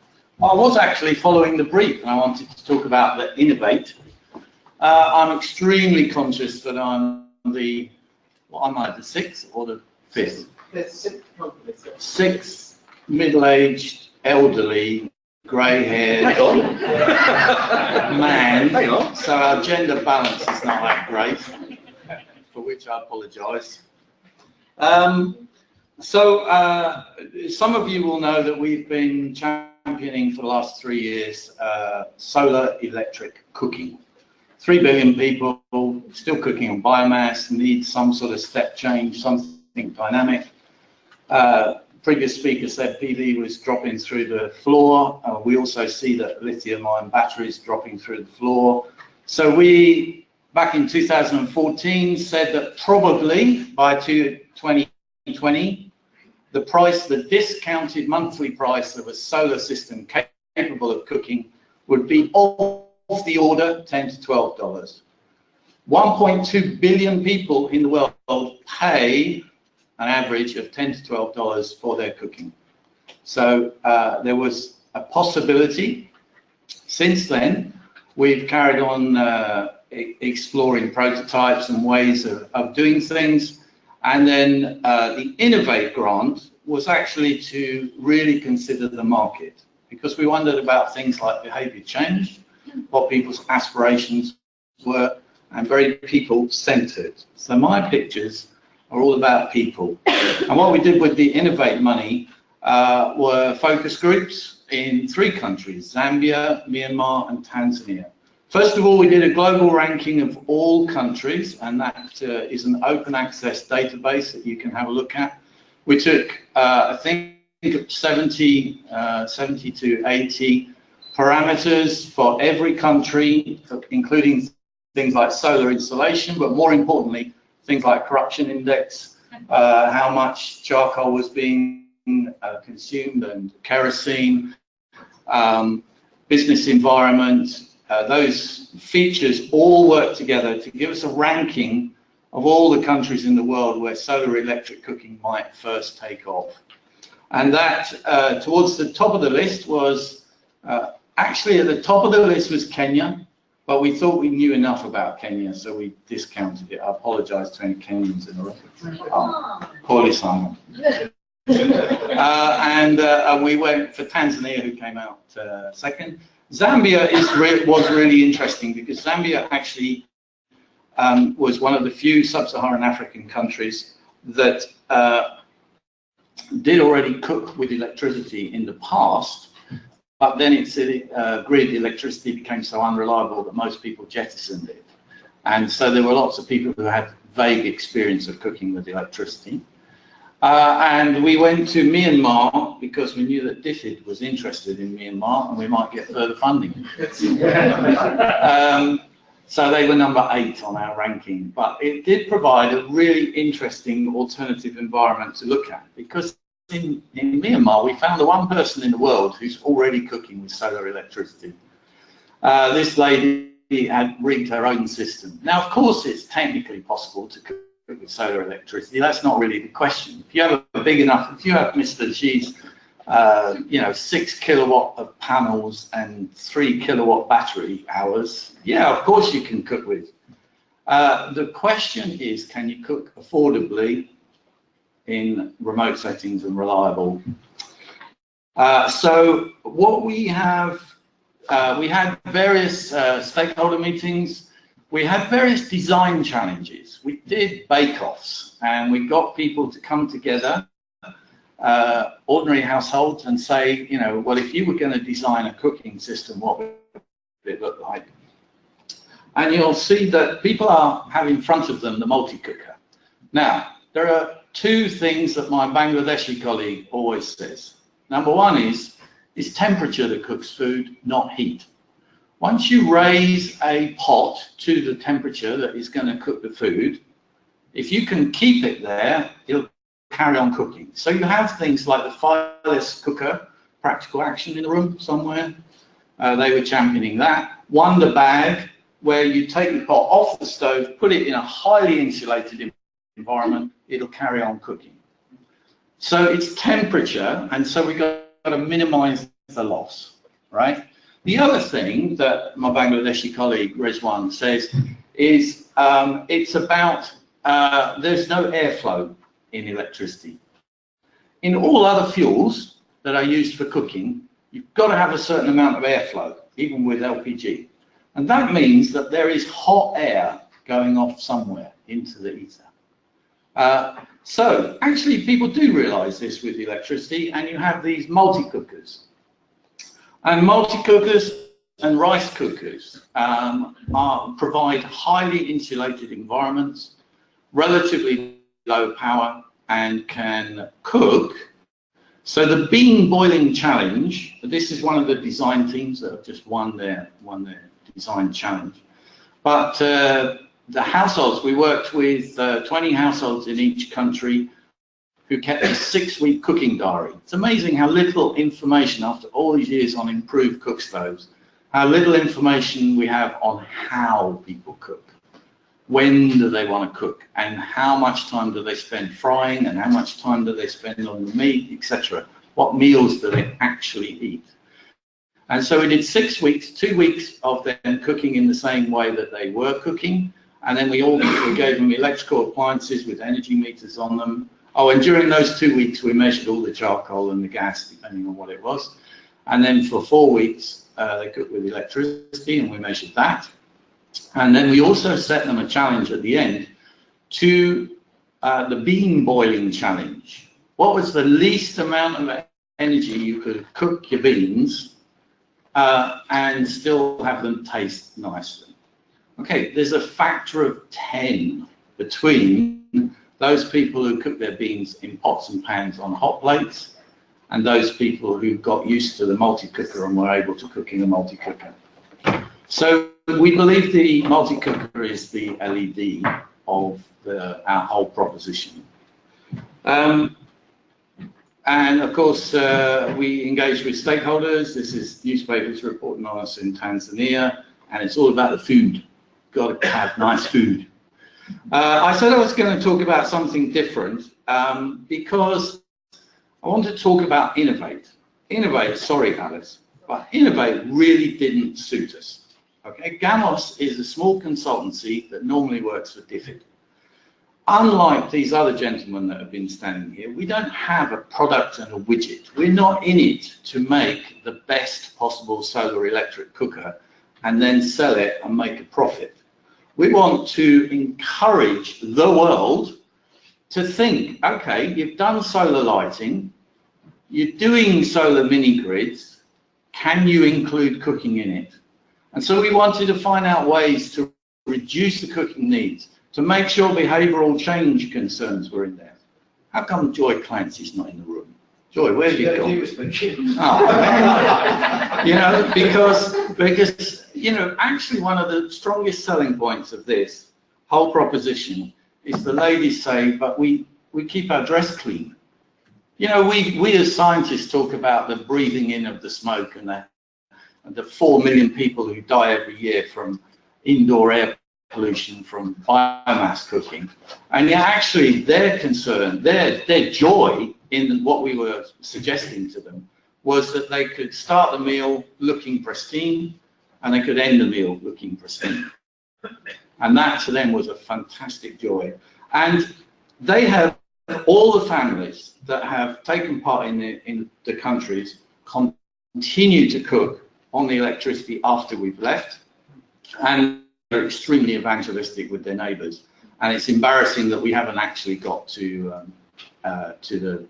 I was actually following the brief, and I wanted to talk about the Innovate. I'm extremely conscious that I'm the, well, I'm either the sixth or the fifth. Sixth middle-aged, elderly, grey-haired man. So our gender balance is not that great, for which I apologise. Some of you will know that we've been championing for the last 3 years solar electric cooking. 3 billion people still cooking on biomass, need some sort of step change, something dynamic. Previous speaker said PV was dropping through the floor. We also see that lithium-ion batteries dropping through the floor. So we, back in 2014, said that probably by 2020, the price, the discounted monthly price of a solar system capable of cooking would be of the order $10 to $12. 1.2 billion people in the world pay an average of $10 to $12 for their cooking. So there was a possibility. Since then, we've carried on exploring prototypes and ways of doing things. And then the Innovate grant was actually to really consider the market, because we wondered about things like behaviour change, what people's aspirations were, and very people-centred. So my pictures are all about people. And what we did with the Innovate money were focus groups in 3 countries, Zambia, Myanmar, and Tanzania. First of all, we did a global ranking of all countries, and that is an open access database that you can have a look at. We took, I think of 70 to 80 parameters for every country, including things like solar installation, but more importantly, things like corruption index, how much charcoal was being consumed, and kerosene, business environment. Those features all work together to give us a ranking of all the countries in the world where solar electric cooking might first take off. And that, towards the top of the list was, actually at the top of the list was Kenya, but we thought we knew enough about Kenya, so we discounted it. I apologise to any Kenyans in the room. Oh, poorly Simon. And we went for Tanzania, who came out second. Zambia was really interesting because Zambia actually was one of the few sub-Saharan African countries that did already cook with electricity in the past, but then its grid electricity became so unreliable that most people jettisoned it. And so there were lots of people who had vague experience of cooking with electricity. And we went to Myanmar because we knew that DFID was interested in Myanmar and we might get further funding. So they were number 8 on our ranking, but it did provide a really interesting alternative environment to look at, because in Myanmar we found the one person in the world who's already cooking with solar electricity. This lady had rigged her own system. Now, of course, it's technically possible to cook with solar electricity. That's not really the question. If you have a big enough, if you have Mr. Xi's, 6 kilowatt of panels and 3 kilowatt battery hours, yeah, of course you can cook with. The question is, can you cook affordably in remote settings and reliable? So what we have, we had various stakeholder meetings. We had various design challenges. We did bake-offs, and we got people to come together, ordinary households, and say, well, if you were going to design a cooking system, what would it look like? And you'll see that people have in front of them the multi-cooker. Now, there are 2 things that my Bangladeshi colleague always says. Number 1 is, it's temperature that cooks food, not heat. Once you raise a pot to the temperature that is going to cook the food, if you can keep it there, it'll carry on cooking. So you have things like the fireless cooker, practical action in the room somewhere. They were championing that. Wonder bag, where you take the pot off the stove, put it in a highly insulated environment, it'll carry on cooking. So it's temperature, and so we've got to minimize the loss, right? The other thing that my Bangladeshi colleague Rizwan says is it's about there's no airflow in electricity. In all other fuels that are used for cooking, you've got to have a certain amount of airflow, even with LPG. And that means that there is hot air going off somewhere into the ether. So actually people do realize this with electricity, and you have these multi-cookers. And multi-cookers and rice cookers provide highly insulated environments, relatively low power, and can cook. So the bean boiling challenge, this is one of the design teams that have just won their design challenge. But the households, we worked with 20 households in each country who kept a 6-week cooking diary. It's amazing how little information, after all these years on improved cook stoves, how little information we have on how people cook. When do they want to cook, and how much time do they spend frying, and how much time do they spend on the meat, etc. What meals do they actually eat? And so we did 6 weeks, 2 weeks of them cooking in the same way that they were cooking, and then we gave them electrical appliances with energy meters on them. Oh, and during those 2 weeks, we measured all the charcoal and the gas, depending on what it was. And then for 4 weeks, they cooked with electricity, and we measured that. And then we also set them a challenge at the end to the bean boiling challenge. What was the least amount of energy you could cook your beans and still have them taste nicely? Okay, there's a factor of 10 between those people who cook their beans in pots and pans on hot plates and those people who got used to the multi-cooker and were able to cook in a multi-cooker. So we believe the multi-cooker is the LED of our whole proposition. And of course, we engage with stakeholders. This is newspapers reporting on us in Tanzania, and it's all about the food. Got to have nice food. I said I was going to talk about something different because I want to talk about Innovate. Innovate, sorry Alice, but Innovate really didn't suit us. Okay, Gamos is a small consultancy that normally works for DFID. Unlike these other gentlemen that have been standing here, we don't have a product and a widget. We're not in it to make the best possible solar electric cooker and then sell it and make a profit. We want to encourage the world to think, okay, you've done solar lighting, you're doing solar mini grids, can you include cooking in it? And so we wanted to find out ways to reduce the cooking needs, to make sure behavioural change concerns were in there. How come Joy Clancy's not in the room? Joy, where have you gone? Oh, you know, because you know, actually one of the strongest selling points of this whole proposition is the ladies say, but we keep our dress clean. You know, we as scientists talk about the breathing in of the smoke and the 4 million people who die every year from indoor air pollution from biomass cooking, and yet actually their concern, their joy in what we were suggesting to them was that they could start the meal looking pristine and they could end the meal looking pristine. And that to them was a fantastic joy. And they have all the families that have taken part in the countries continue to cook on the electricity after we've left, and they're extremely evangelistic with their neighbours. And it's embarrassing that we haven't actually got to the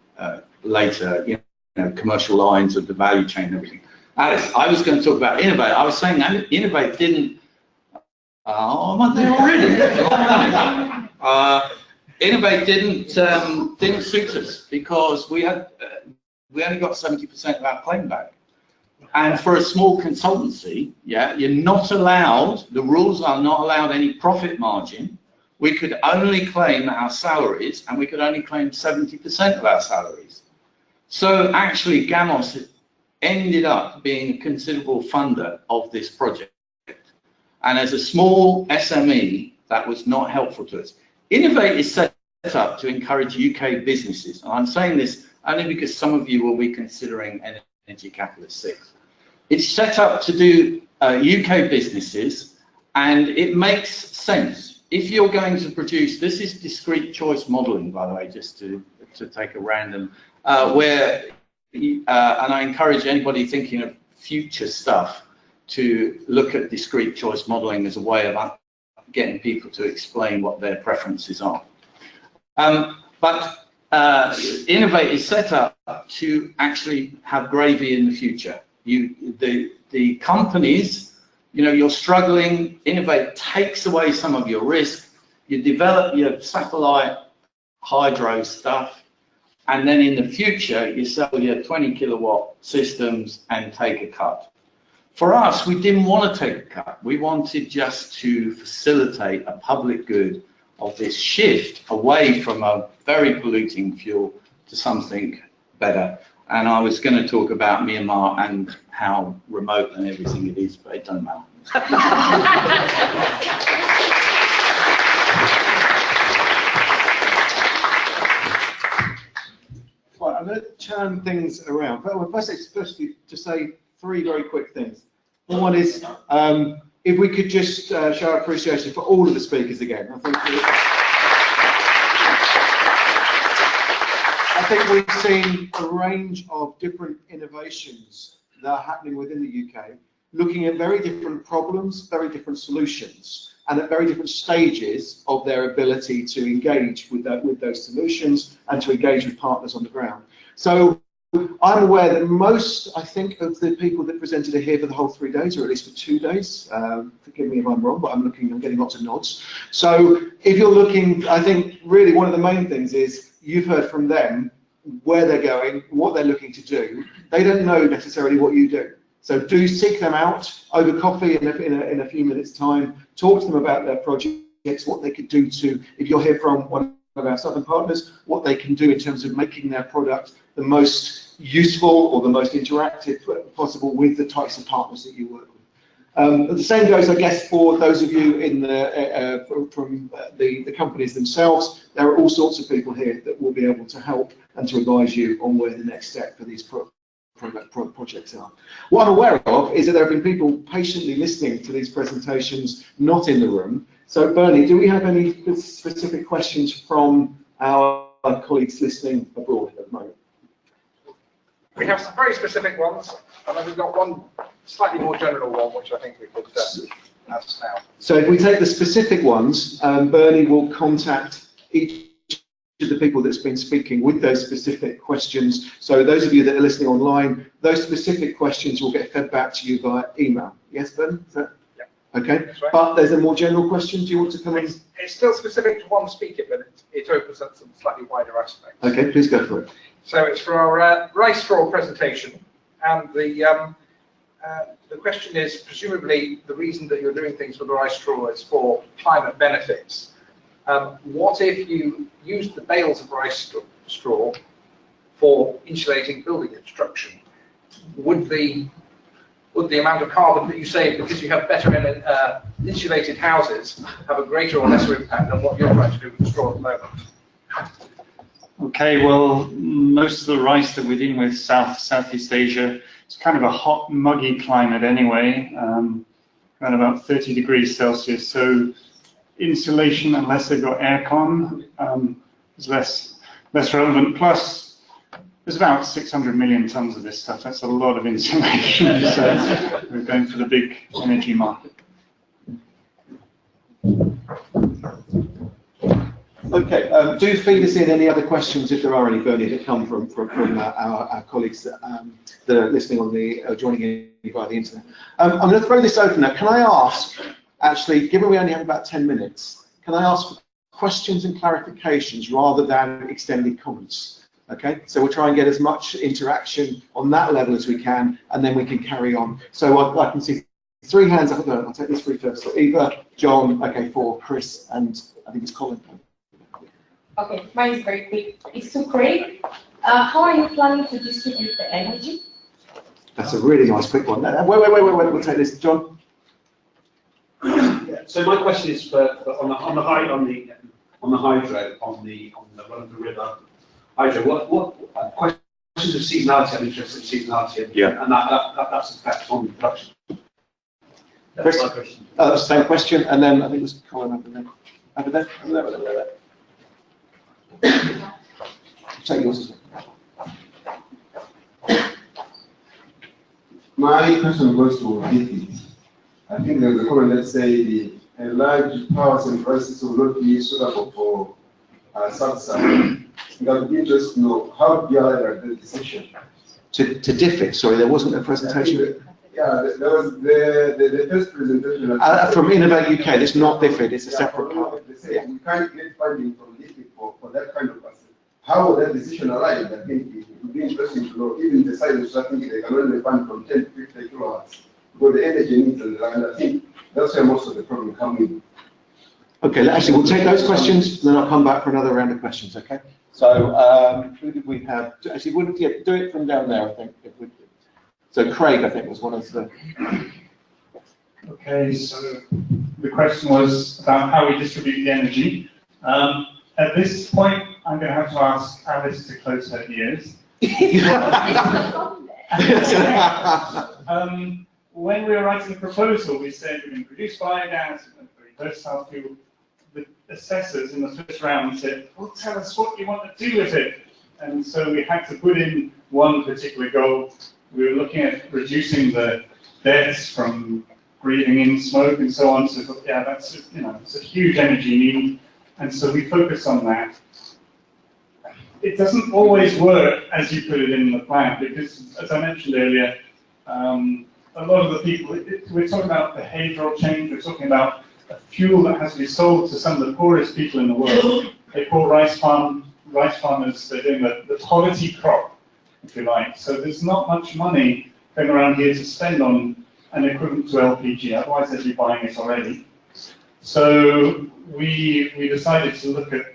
later, you know, commercial lines of the value chain and everything. Alice, I was going to talk about Innovate. I was saying that Innovate didn't. Oh, am I there already? Innovate didn't suit us because we only got 70% of our claim back. And for a small consultancy, yeah, you're not allowed, the rules are not allowed any profit margin. We could only claim our salaries, and we could only claim 70% of our salaries. So actually, Gamos ended up being a considerable funder of this project. And as a small SME, that was not helpful to us. Innovate is set up to encourage UK businesses. And I'm saying this only because some of you will be considering Energy Catalyst 6. It's set up to do UK businesses, and it makes sense. If you're going to produce, this is discrete choice modelling, by the way, just to take a random, and I encourage anybody thinking of future stuff to look at discrete choice modelling as a way of getting people to explain what their preferences are. But Innovate is set up to actually have gravy in the future. The companies, you know, you're struggling, Innovate takes away some of your risk, you develop your satellite hydro stuff, and then in the future you sell your 20 kilowatt systems and take a cut. For us, we didn't want to take a cut. We wanted just to facilitate a public good of this shift away from a very polluting fuel to something better. And I was going to talk about Myanmar and how remote and everything it is, but it doesn't matter. Right, I'm going to turn things around. But firstly, to say 3 very quick things. One is, if we could just show our appreciation for all of the speakers again. I think we've seen a range of different innovations that are happening within the UK, looking at very different problems, very different solutions, and at very different stages of their ability to engage with those solutions and to engage with partners on the ground. So I'm aware that most, I think, of the people that presented are here for the whole 3 days, or at least for 2 days. Forgive me if I'm wrong, but I'm getting lots of nods. So if you're looking, I think really one of the main things is you've heard from them where they're going, what they're looking to do. They don't know necessarily what you do. So do seek them out over coffee in a few minutes' time. Talk to them about their projects, what they could do to, if you're here from one of our southern partners, what they can do in terms of making their product the most useful or the most interactive possible with the types of partners that you work with. The same goes, I guess, for those of you in from the companies themselves. There are all sorts of people here that will be able to help and to advise you on where the next step for these projects are. What I'm aware of is that there have been people patiently listening to these presentations not in the room. So Bernie, do we have any specific questions from our colleagues listening abroad at the moment? We have some very specific ones, and then we've got one slightly more general one, which I think we could ask now. So if we take the specific ones, Bernie will contact each of the people that's been speaking with those specific questions. So those of you that are listening online, those specific questions will get fed back to you via email. Yes, Bernie? Is that? Yeah. Okay. Right. But there's a more general question. Do you want to come in? It's still specific to one speaker, but it opens up some slightly wider aspects. Okay, please go for it. So it's for our rice straw presentation, and the question is, presumably the reason that you're doing things with the rice straw is for climate benefits. What if you used the bales of rice straw for insulating building construction? Would the amount of carbon that you save because you have better insulated houses have a greater or lesser impact than what you're trying to do with the straw at the moment? Okay, well, most of the rice that we're dealing with Southeast Asia, it's kind of a hot, muggy climate anyway, around about 30 degrees Celsius. So insulation, unless they've got aircon, is less relevant. Plus, there's about 600 million tons of this stuff. That's a lot of insulation. So we're going for the big energy market. Okay, do feed us in any other questions if there are any, Bernie, that come from our colleagues that are listening on the joining in via the internet. I'm going to throw this open now. Can I ask, actually, given we only have about 10 minutes, can I ask for questions and clarifications rather than extended comments? Okay, so we'll try and get as much interaction on that level as we can, and then we can carry on. So I can see 3 hands up. I'll take this 3 first. So Eva, John, okay, 4, Chris, and I think it's Colin. Okay, mine is very quick. It's to Craig. How are you planning to distribute the energy? That's a really nice quick one. Wait, we'll take this, John. Yeah, so my question is for on the hydro on the run of the river hydro. What questions of seasonality? I'm interested in seasonality and that's effect on production. That's my question. That's the same question, and then I think it was Colin over there. Take yours as well. My question goes to BP. I think there's a comment that say a large powers and prices will not be suitable for subsidy. It would be interesting to know how do you arrive at the decision? To DFID, sorry, there wasn't a presentation. Yeah, there was the first presentation. From Innovate UK, it's not DFID, it's a separate part. They say we can't get funding from DFID for that kind of person. How would that decision arrive? I think it would be interesting to know. Even the size of something, they can only fund from 10 to 50 kilowatts. But the energy needs, and I think that's where most of the problem comes in. Okay, actually, we'll take those questions, and then I'll come back for another round of questions, okay? So, who did we have? Actually, wouldn't do it from down there, I think. So, Craig, I think, was one of the... Okay, so the question was about how we distribute the energy. At this point, I'm going to have to ask Alice to close her ears. When we were writing the proposal, we said we're going to produce biogas and very versatile fuel. The assessors in the first round said, well, tell us what you want to do with it. And so we had to put in one particular goal. We were looking at reducing the deaths from breathing in smoke and so on. So yeah, that's it's a huge energy need. And so we focus on that. It doesn't always work as you put it in the plan because, as I mentioned earlier, a lot of the people, we're talking about behavioural change, we're talking about a fuel that has to be sold to some of the poorest people in the world. A poor rice farm rice farmers, they're doing the quality crop, if you like. So there's not much money going around here to spend on an equivalent to LPG, otherwise they'd be buying it already. So we decided to look at,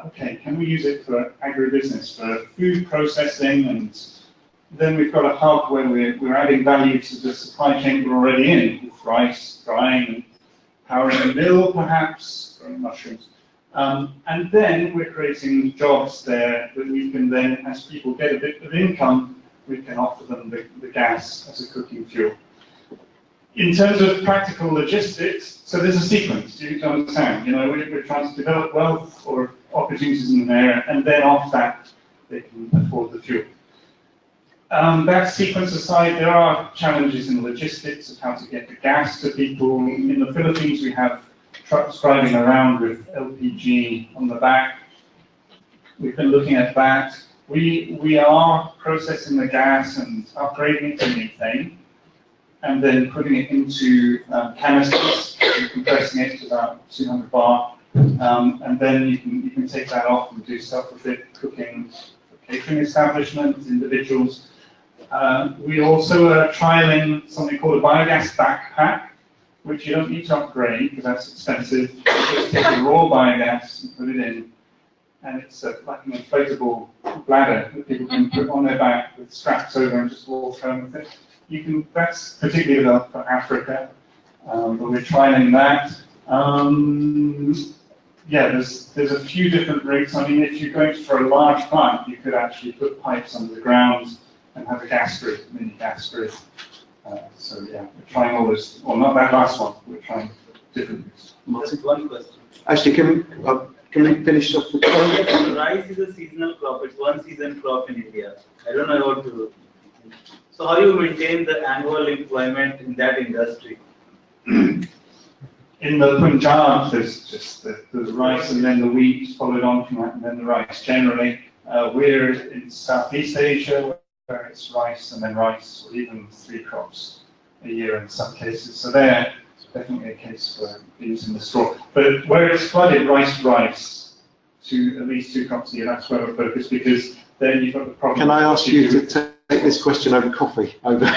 okay, can we use it for agribusiness, for food processing, and then we've got a hub where we're adding value to the supply chain we're already in, with rice, drying, powering a mill perhaps, growing mushrooms. And then we're creating jobs there that we can then, as people get a bit of income, we can offer them the gas as a cooking fuel. In terms of practical logistics, so there's a sequence, do you understand? You know, we're trying to develop wealth or opportunities in an area, and then off that, they can afford the fuel. That sequence aside, there are challenges in logistics of how to get the gas to people. In the Philippines, we have trucks driving around with LPG on the back. We've been looking at that. We are processing the gas and upgrading it to methane, and then putting it into canisters and compressing it to about 200 bar. And then you can take that off and do stuff with it, cooking for catering establishments, individuals. We also are trialing something called a biogas backpack, which you don't need to upgrade because that's expensive. You just take the raw biogas and put it in, and it's like an inflatable bladder that people can put on their back with straps over and just walk home with it. That's particularly developed for Africa, but we're trialing that. Yeah, there's a few different routes. I mean, if you're going for a large plant, you could actually put pipes under the ground and have a gas grid, mini gas grid. So yeah, we're trying all this. Well, not that last one. We're trying different routes. Just one question. Actually, can we finish off with Rice is a seasonal crop. It's one season crop in India. I don't know how to. So how do you maintain the annual employment in that industry? In the Punjab, there's just the rice and then the wheat followed on from that, and then the rice. Generally, we're in Southeast Asia where it's rice and then rice, or even 3 crops a year in some cases. So there, it's definitely a case for using the straw. But where it's flooded rice to at least 2 crops a year, that's where we're focused, because then you've got the problem. Can I ask you to take this question over coffee,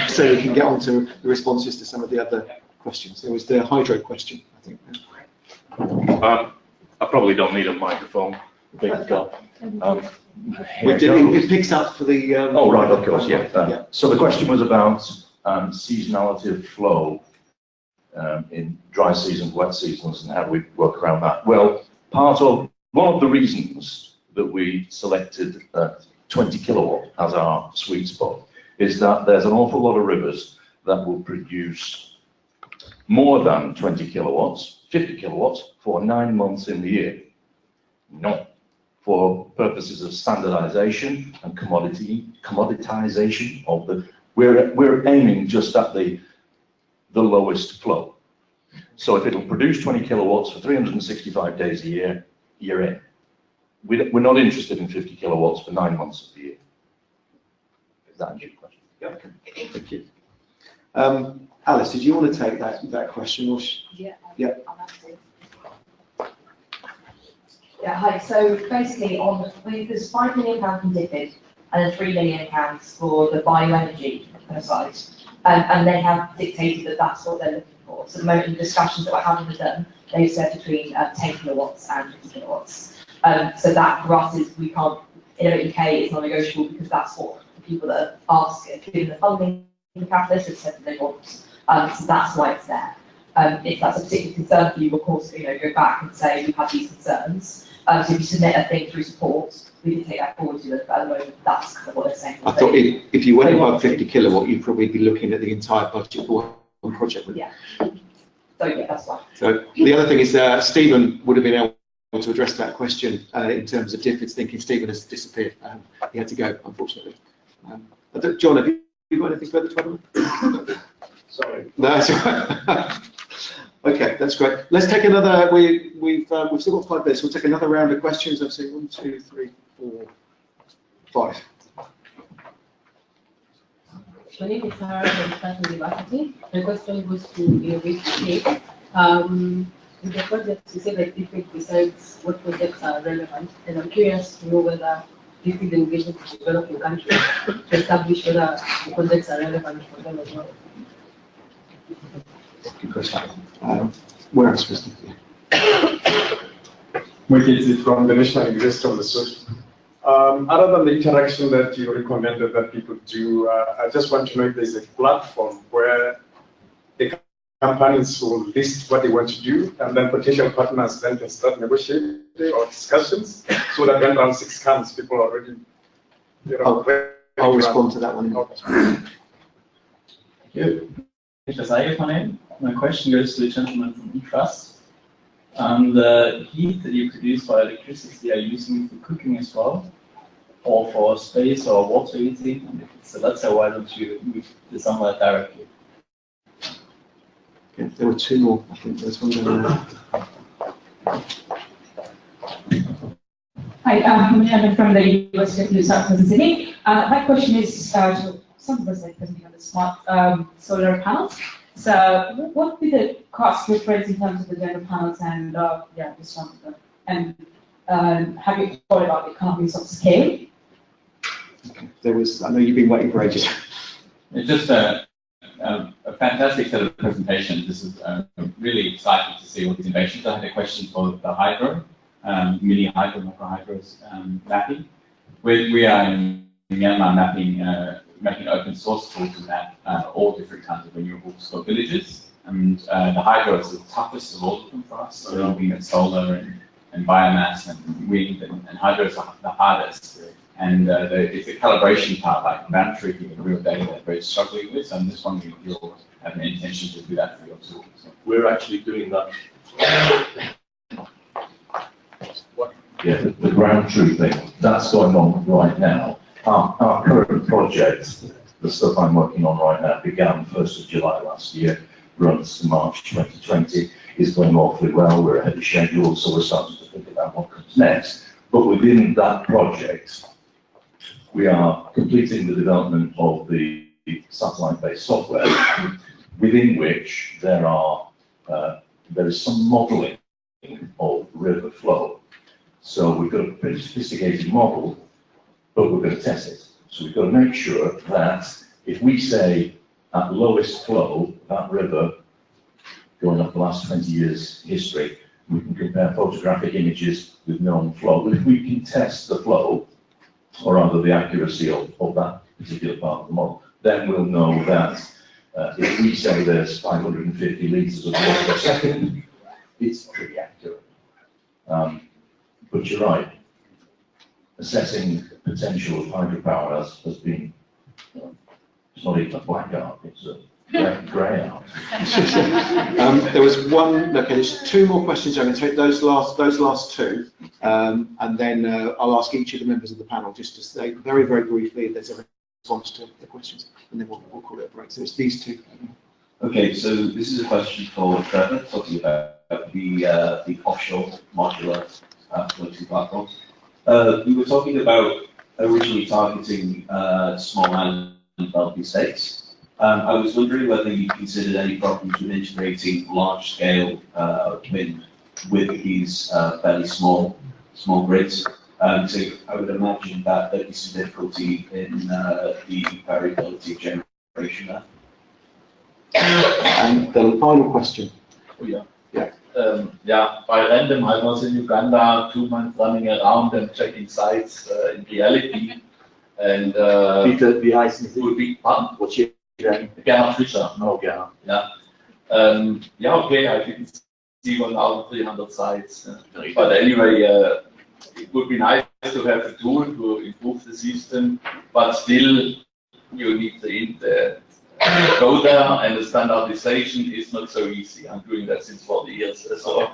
so we can get on to the responses to some of the other questions? There was the hydro question, I think. I probably don't need a microphone. It picks up for the... oh, right, of course, yeah. So the question was about seasonality of flow in dry seasons, wet seasons, and how do we work around that? Well, one of the reasons that we selected 20 kilowatt as our sweet spot is that there's an awful lot of rivers that will produce more than 20 kilowatts, 50 kilowatts, for 9 months in the year. Not for purposes of standardization and commoditization of the, we're aiming just at the lowest flow. So if it'll produce 20 kilowatts for 365 days a year, you're in. We're not interested in 50 kilowatts for 9 months of the year. Is that your question? Yep. Thank you. Alice, did you want to take that question? Or yeah. Yeah, hi. So basically, there's £5 million from DFID and then £3 million for the bioenergy side, and they have dictated that that's what they're looking for. So the moment in discussions that we're having with them, they've said between 10 kilowatts and 50 kilowatts. So that for us is, we can't, Innovate UK is non-negotiable because that's what the people that are asking, given the funding, the capitalists have said that they want. So that's why it's there. If that's a particular concern for you, of course, go back and say we've had these concerns. So if you submit a thing through support, we can take that forward to them. But at the moment, that's kind of what they're saying. I thought if you went above 50 kilowatt, you'd probably be looking at the entire budget for one project. Yeah. So yeah, that's why. So the other thing is Stephen would have been able to address that question in terms of DFID's thinking. Stephen has disappeared. He had to go, unfortunately. John, have you got anything further to add? Sorry. No, that's all right. Okay, that's great. Let's take another. We've still got 5 minutes. We'll take another round of questions. I've seen 1, 2, 3, 4, 5. My name is Sarah from Stanford University. My question goes to Innovate UK. with the projects, you say that IFIC decides what projects are relevant, and I'm curious to know whether you think they will be able to develop your country to establish whether the projects are relevant for them as well. Good question. Where am I supposed to be? It's from the National Investor Research. Other than the interaction that you recommended that people do, I just want to know if there's a platform where the companies will list what they want to do, and then potential partners then can start negotiating or discussions, so that when round 6 comes, people are already, I'll respond to that one. Okay. Thank you. My question goes to the gentleman from Entrust. The heat that you produce by electricity, are you using it for cooking as well, or for space or water heating? And if it's the latter, why don't you move to somewhere directly? Okay, there were 2 more. I think there's one going there. Hi, I'm from the University of South Sydney. My question is to some of us like presenting on the smart solar panels. So, what would be the cost difference in terms of the general panels and this one? And have you thought about the economies of scale? Okay. I know you've been waiting for ages. It's just a fantastic set of presentations. This is really exciting to see all these innovations. I had a question for the hydro, mini hydro, micro hydros mapping. We are in Myanmar mapping open source tools to map all different kinds of renewables for villages. And the hydro is the toughest of all of them for us. So we're looking at solar and biomass and wind, and hydro is the hardest. And it's a calibration part, like ground truthing and real data that we're struggling with. So I'm just wondering if you have an intention to do that for your tool. So We're actually doing that. Yeah, the ground truthing, that's going on right now. Our current project, the stuff I'm working on right now, began 1st of July last year, runs to March 2020, is going awfully well. We're ahead of schedule, so we're starting to think about what comes next. But within that project, we are completing the development of the satellite-based software, within which there is some modelling of river flow. So we've got a pretty sophisticated model, but we're going to test it. So we've got to make sure that if we say at lowest flow, that river, going up the last 20 years history, we can compare photographic images with known flow. But if we can test the flow, or rather the accuracy of that particular part of the model, then we'll know that if we say there's 550 litres of water per second, it's pretty accurate. But you're right, assessing potential of hydropower has been, it's not even a black art, it's a grey art. There was one, okay, there's 2 more questions. I'm going to take those last 2, and then I'll ask each of the members of the panel just to say very, very briefly if there's a response to the questions, and then we'll call it a break. So it's these 2. Okay, so this is a question for Trevor, talking about the offshore modular floating platforms. We were talking about originally targeting small island developing states. I was wondering whether you considered any problems with integrating large-scale wind with these fairly small grids. So I would imagine that there'd be some difficulty in the variability of generation there. And the final question. Oh, yeah. Yeah, by random, I was in Uganda 2 months running around and checking sites in reality. And the ice would be fun. What's your Gernot Fischer. No, Gernot. Yeah. Yeah, okay, I didn't see 1,300 sites. But anyway, it would be nice to have a tool to improve the system, but still you need the go there, and the standardization is not so easy. I'm doing that since 40 years, so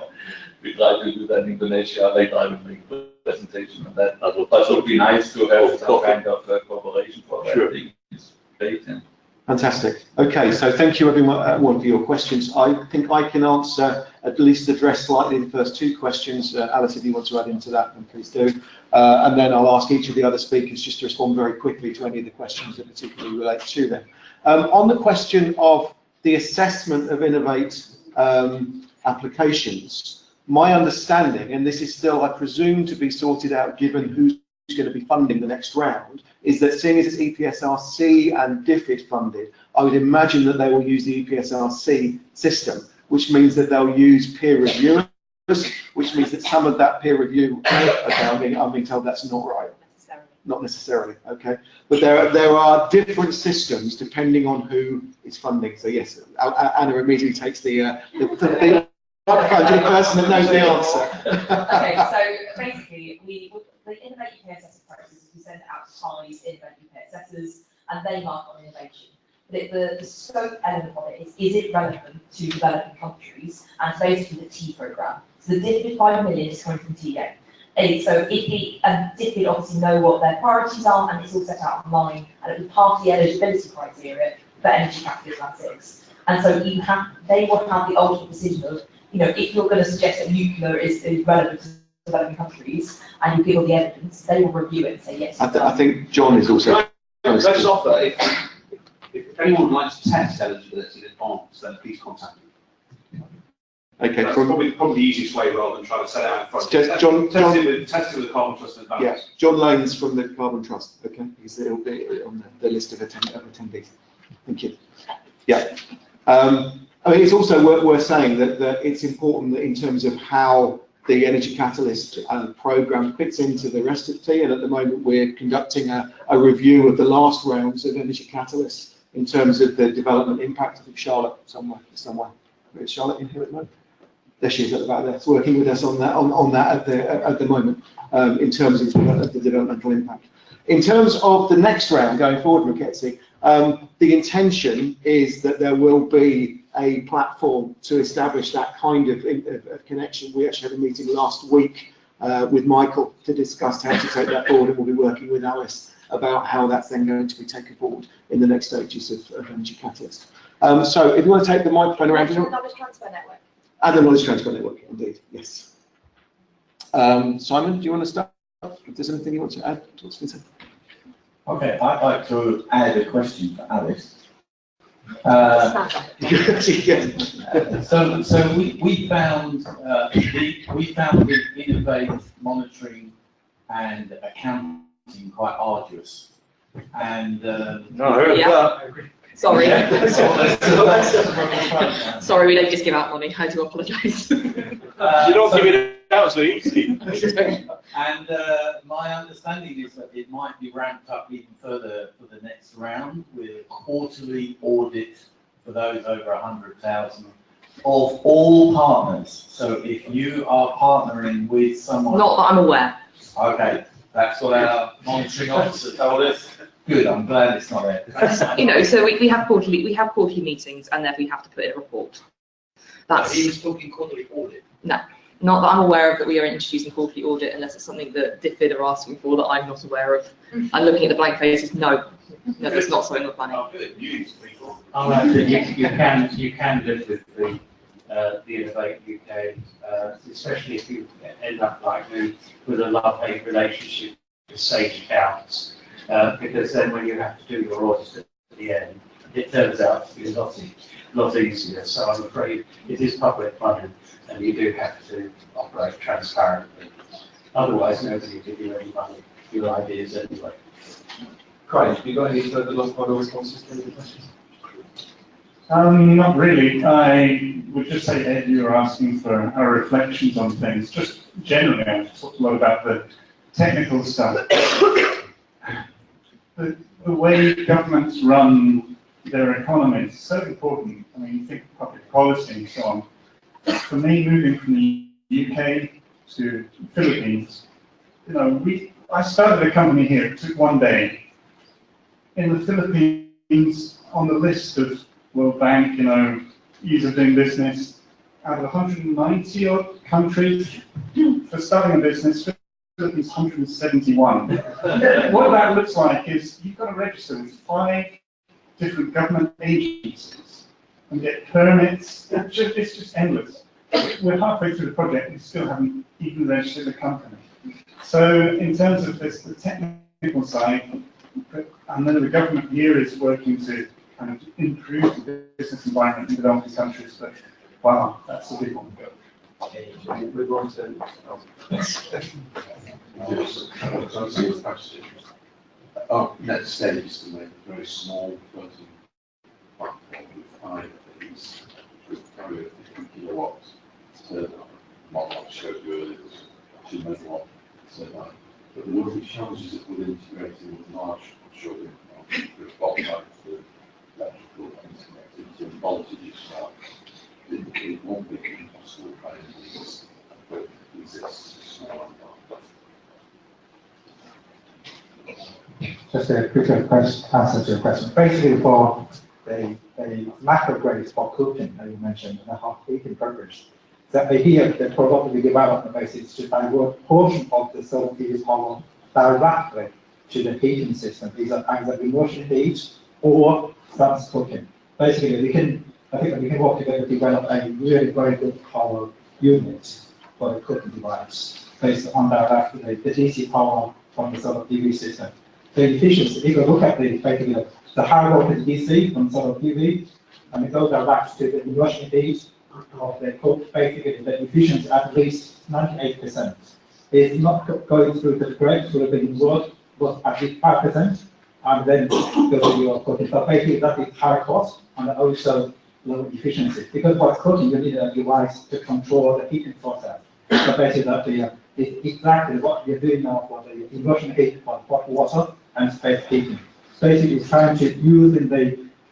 we try to do that in Indonesia. Later I will make a presentation on that. But it would be nice to have some kind of cooperation for that. Sure. Fantastic. Okay, so thank you everyone for your questions. I think I can answer, at least address slightly the first 2 questions. Alice, if you want to add into that, then please do. And then I'll ask each of the other speakers just to respond very quickly to any of the questions that particularly relate to them. On the question of the assessment of Innovate applications. My understanding, and this is still, I presume, to be sorted out given who's going to be funding the next round, is that seeing as it's EPSRC and DFID funded, I would imagine that they will use the EPSRC system, which means that they'll use peer reviewers, which means that some of that peer review, I'm being told that's not right. Not necessarily, okay. But there are different systems depending on who is funding. So yes, Anna immediately takes the microphone to the person that knows the answer. Okay, so basically, the Innovate UK assessment process is we send out to 5 Innovate UK assessors, and they mark on innovation. But the scope element of it is it relevant to developing countries? And it's basically the T programme. So the DFID 5 million is coming from TA. So DFID obviously know what their priorities are, and it's all set out online, and it was part of the eligibility criteria for energy category Plan 6. And so they will have the ultimate decision of, if you're going to suggest that nuclear is relevant to developing countries, and you give all the evidence, they will review it and say yes. I think John is also. Can I just offer, if anyone would like to test eligibility in advance, then please contact me. Okay, that's probably the easiest way rather than trying to set it out in front. Just test it with the Carbon Trust in advance. Yeah, John Lane's from the Carbon Trust. Okay, he'll be on the list of attendees. Thank you. Yeah. I mean, it's also worth saying that it's important that in terms of how the Energy Catalyst programme fits into the rest of T, and at the moment we're conducting a review of the last rounds of Energy Catalyst in terms of the development impact. I think Charlotte somewhere. Is Charlotte in here at the moment? There she is at the back there. It's working with us on that at the moment in terms of the developmental impact. In terms of the next round going forward, Rickettsi, the intention is that there will be a platform to establish that kind of connection. We actually had a meeting last week with Michael to discuss how to take that forward, and we'll be working with Alice about how that's then going to be taken forward in the next stages of Energy Catalyst. So if you want to take the microphone around. National Knowledge Transfer Network. And the Knowledge Transfer Network, indeed, yes. Simon, do you want to start? If there's anything you want to add to what's been said. Okay, I'd like to add a question for Alice. So we found with Innovate monitoring and accounting quite arduous, and no, I heard that. Sorry. Yeah. Sorry, we don't just give out money. I do apologise. You don't give it out so easy. And my understanding is that it might be ramped up even further for the next round with a quarterly audit for those over 100,000 of all partners. So if you are partnering with someone, Not that I'm aware. Okay, that's what our monitoring officer told us. Good, I'm glad it's not there. So we have quarterly meetings, and then we have to put in a report. That's. He's talking quarterly audit. No, not that I'm aware of that we are introducing quarterly audit, unless it's something that DFID are asking for that I'm not aware of. I'm looking at the blank faces. No, that's not something we're planning. You can live with the Innovate UK, especially if you end up like me with a love-hate relationship with Sage Accounts. Because then when you have to do your audit at the end, it turns out to be a lot easier. So I'm afraid it is public money, and you do have to operate transparently. Otherwise, nobody will give you any money, your ideas anyway. Colin, have you got any further long-form responses to the questions? Not really. I would just say, Ed, you were asking for our reflections on things. Just generally, I've talked a lot about the technical stuff. The way governments run their economies is so important. I mean, you think of public policy and so on. For me, moving from the UK to the Philippines, I started a company here. It took 1 day. In the Philippines, on the list of World Bank, ease of doing business, out of 190 odd countries for starting a business. Philippines 171. What that looks like is you've got to register with 5 different government agencies and get permits. It's just endless. We're halfway through the project and still haven't even registered the company. So in terms of this, the technical side, and then the government here is working to kind of improve the business environment in developing countries. But Wow, that's a big one. We want to. Next stage is to make a very small floating platform with 5 of these, with carry a 50 kilowatt turbine. What I showed you earlier was 2 megawatt turbine. But one of the challenges that we're integrating with large offshore wind farms with fault lines for electrical interconnectivity and voltages now, it won't be impossible by any means, but it exists small and Just a quick answer to your question. Basically, for the MicroGrid for cooking that you mentioned and the hot heating purpose, the idea that probably developed basis to divert portion of the solar PV power directly to the heating system, either immersion heat or advanced cooking. Basically, I think we can work together to develop a really very good power unit for the cooking device based on directly the DC power from the solar PV system. The efficiency, if you look at basically the high voltage DC from solar PV, and it goes direct to the immersion heat of the cook, basically the efficiency at least 98%. It's not going through the grid, through the inward, but at least 5%, and then goes to your cooking. So basically that is high cost and also low efficiency. Because for cooking, you need a device to control the heating process. So basically that is exactly what we're doing now for the immersion heat for hot water and space heating. Basically trying to use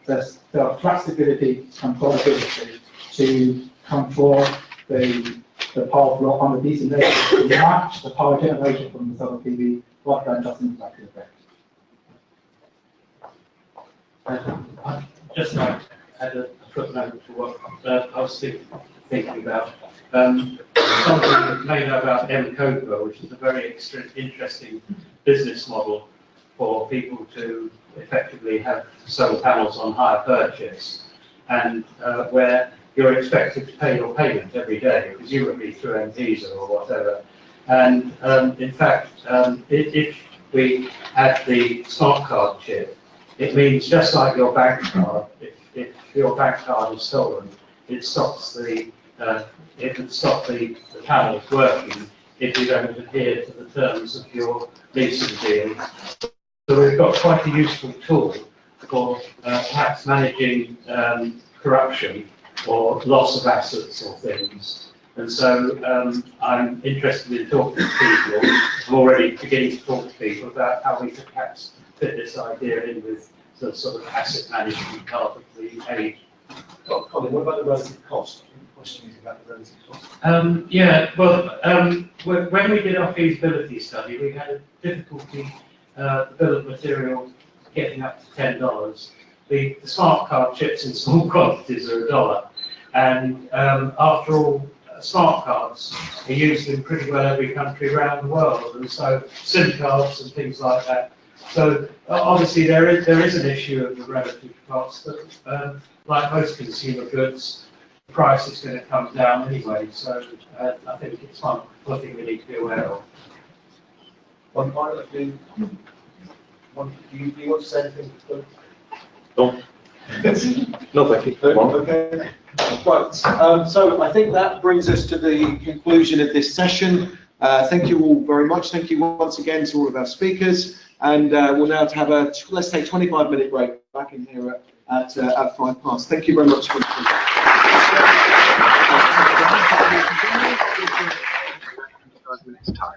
the flexibility controllability to control the power flow on the DC layer to match the power generation from the solar PV, what then doesn't impact the effect. Just like add a footnote to what I was thinking about. Something that may know about MCOPA, which is a very interesting business model for people to effectively have solar panels on hire purchase, and where you're expected to pay your payment every day, presumably through M-Visa or whatever. And in fact, if we add the smart card chip, it means just like your bank card, if your bank card is stolen, it stops the it would stop the panels working if you don't adhere to the terms of your leasing deal. So we've got quite a useful tool for perhaps managing corruption or loss of assets or things. And so I'm interested in talking to people. I'm already beginning to talk to people about how we could perhaps fit this idea in with the sort of asset management part of the aid. Colin, what about the relative cost? The question is about the relative cost. Yeah, well, when we did our feasibility study, we had a difficulty, the bill of material getting up to $10. The smart card chips in small quantities are $1. And after all, smart cards are used in pretty well every country around the world, and so SIM cards and things like that. So obviously there is an issue of the relative cost, but like most consumer goods, the price is going to come down anyway. So I think it's one thing we need to be aware of. One final thing. Do you want to say anything? No. No, thank you. Okay. Right. So I think that brings us to the conclusion of this session. Thank you all very much. Thank you once again to all of our speakers. And we'll now have a, let's say, 25-minute break back in here at 5 past. Thank you very much for 5 minutes time.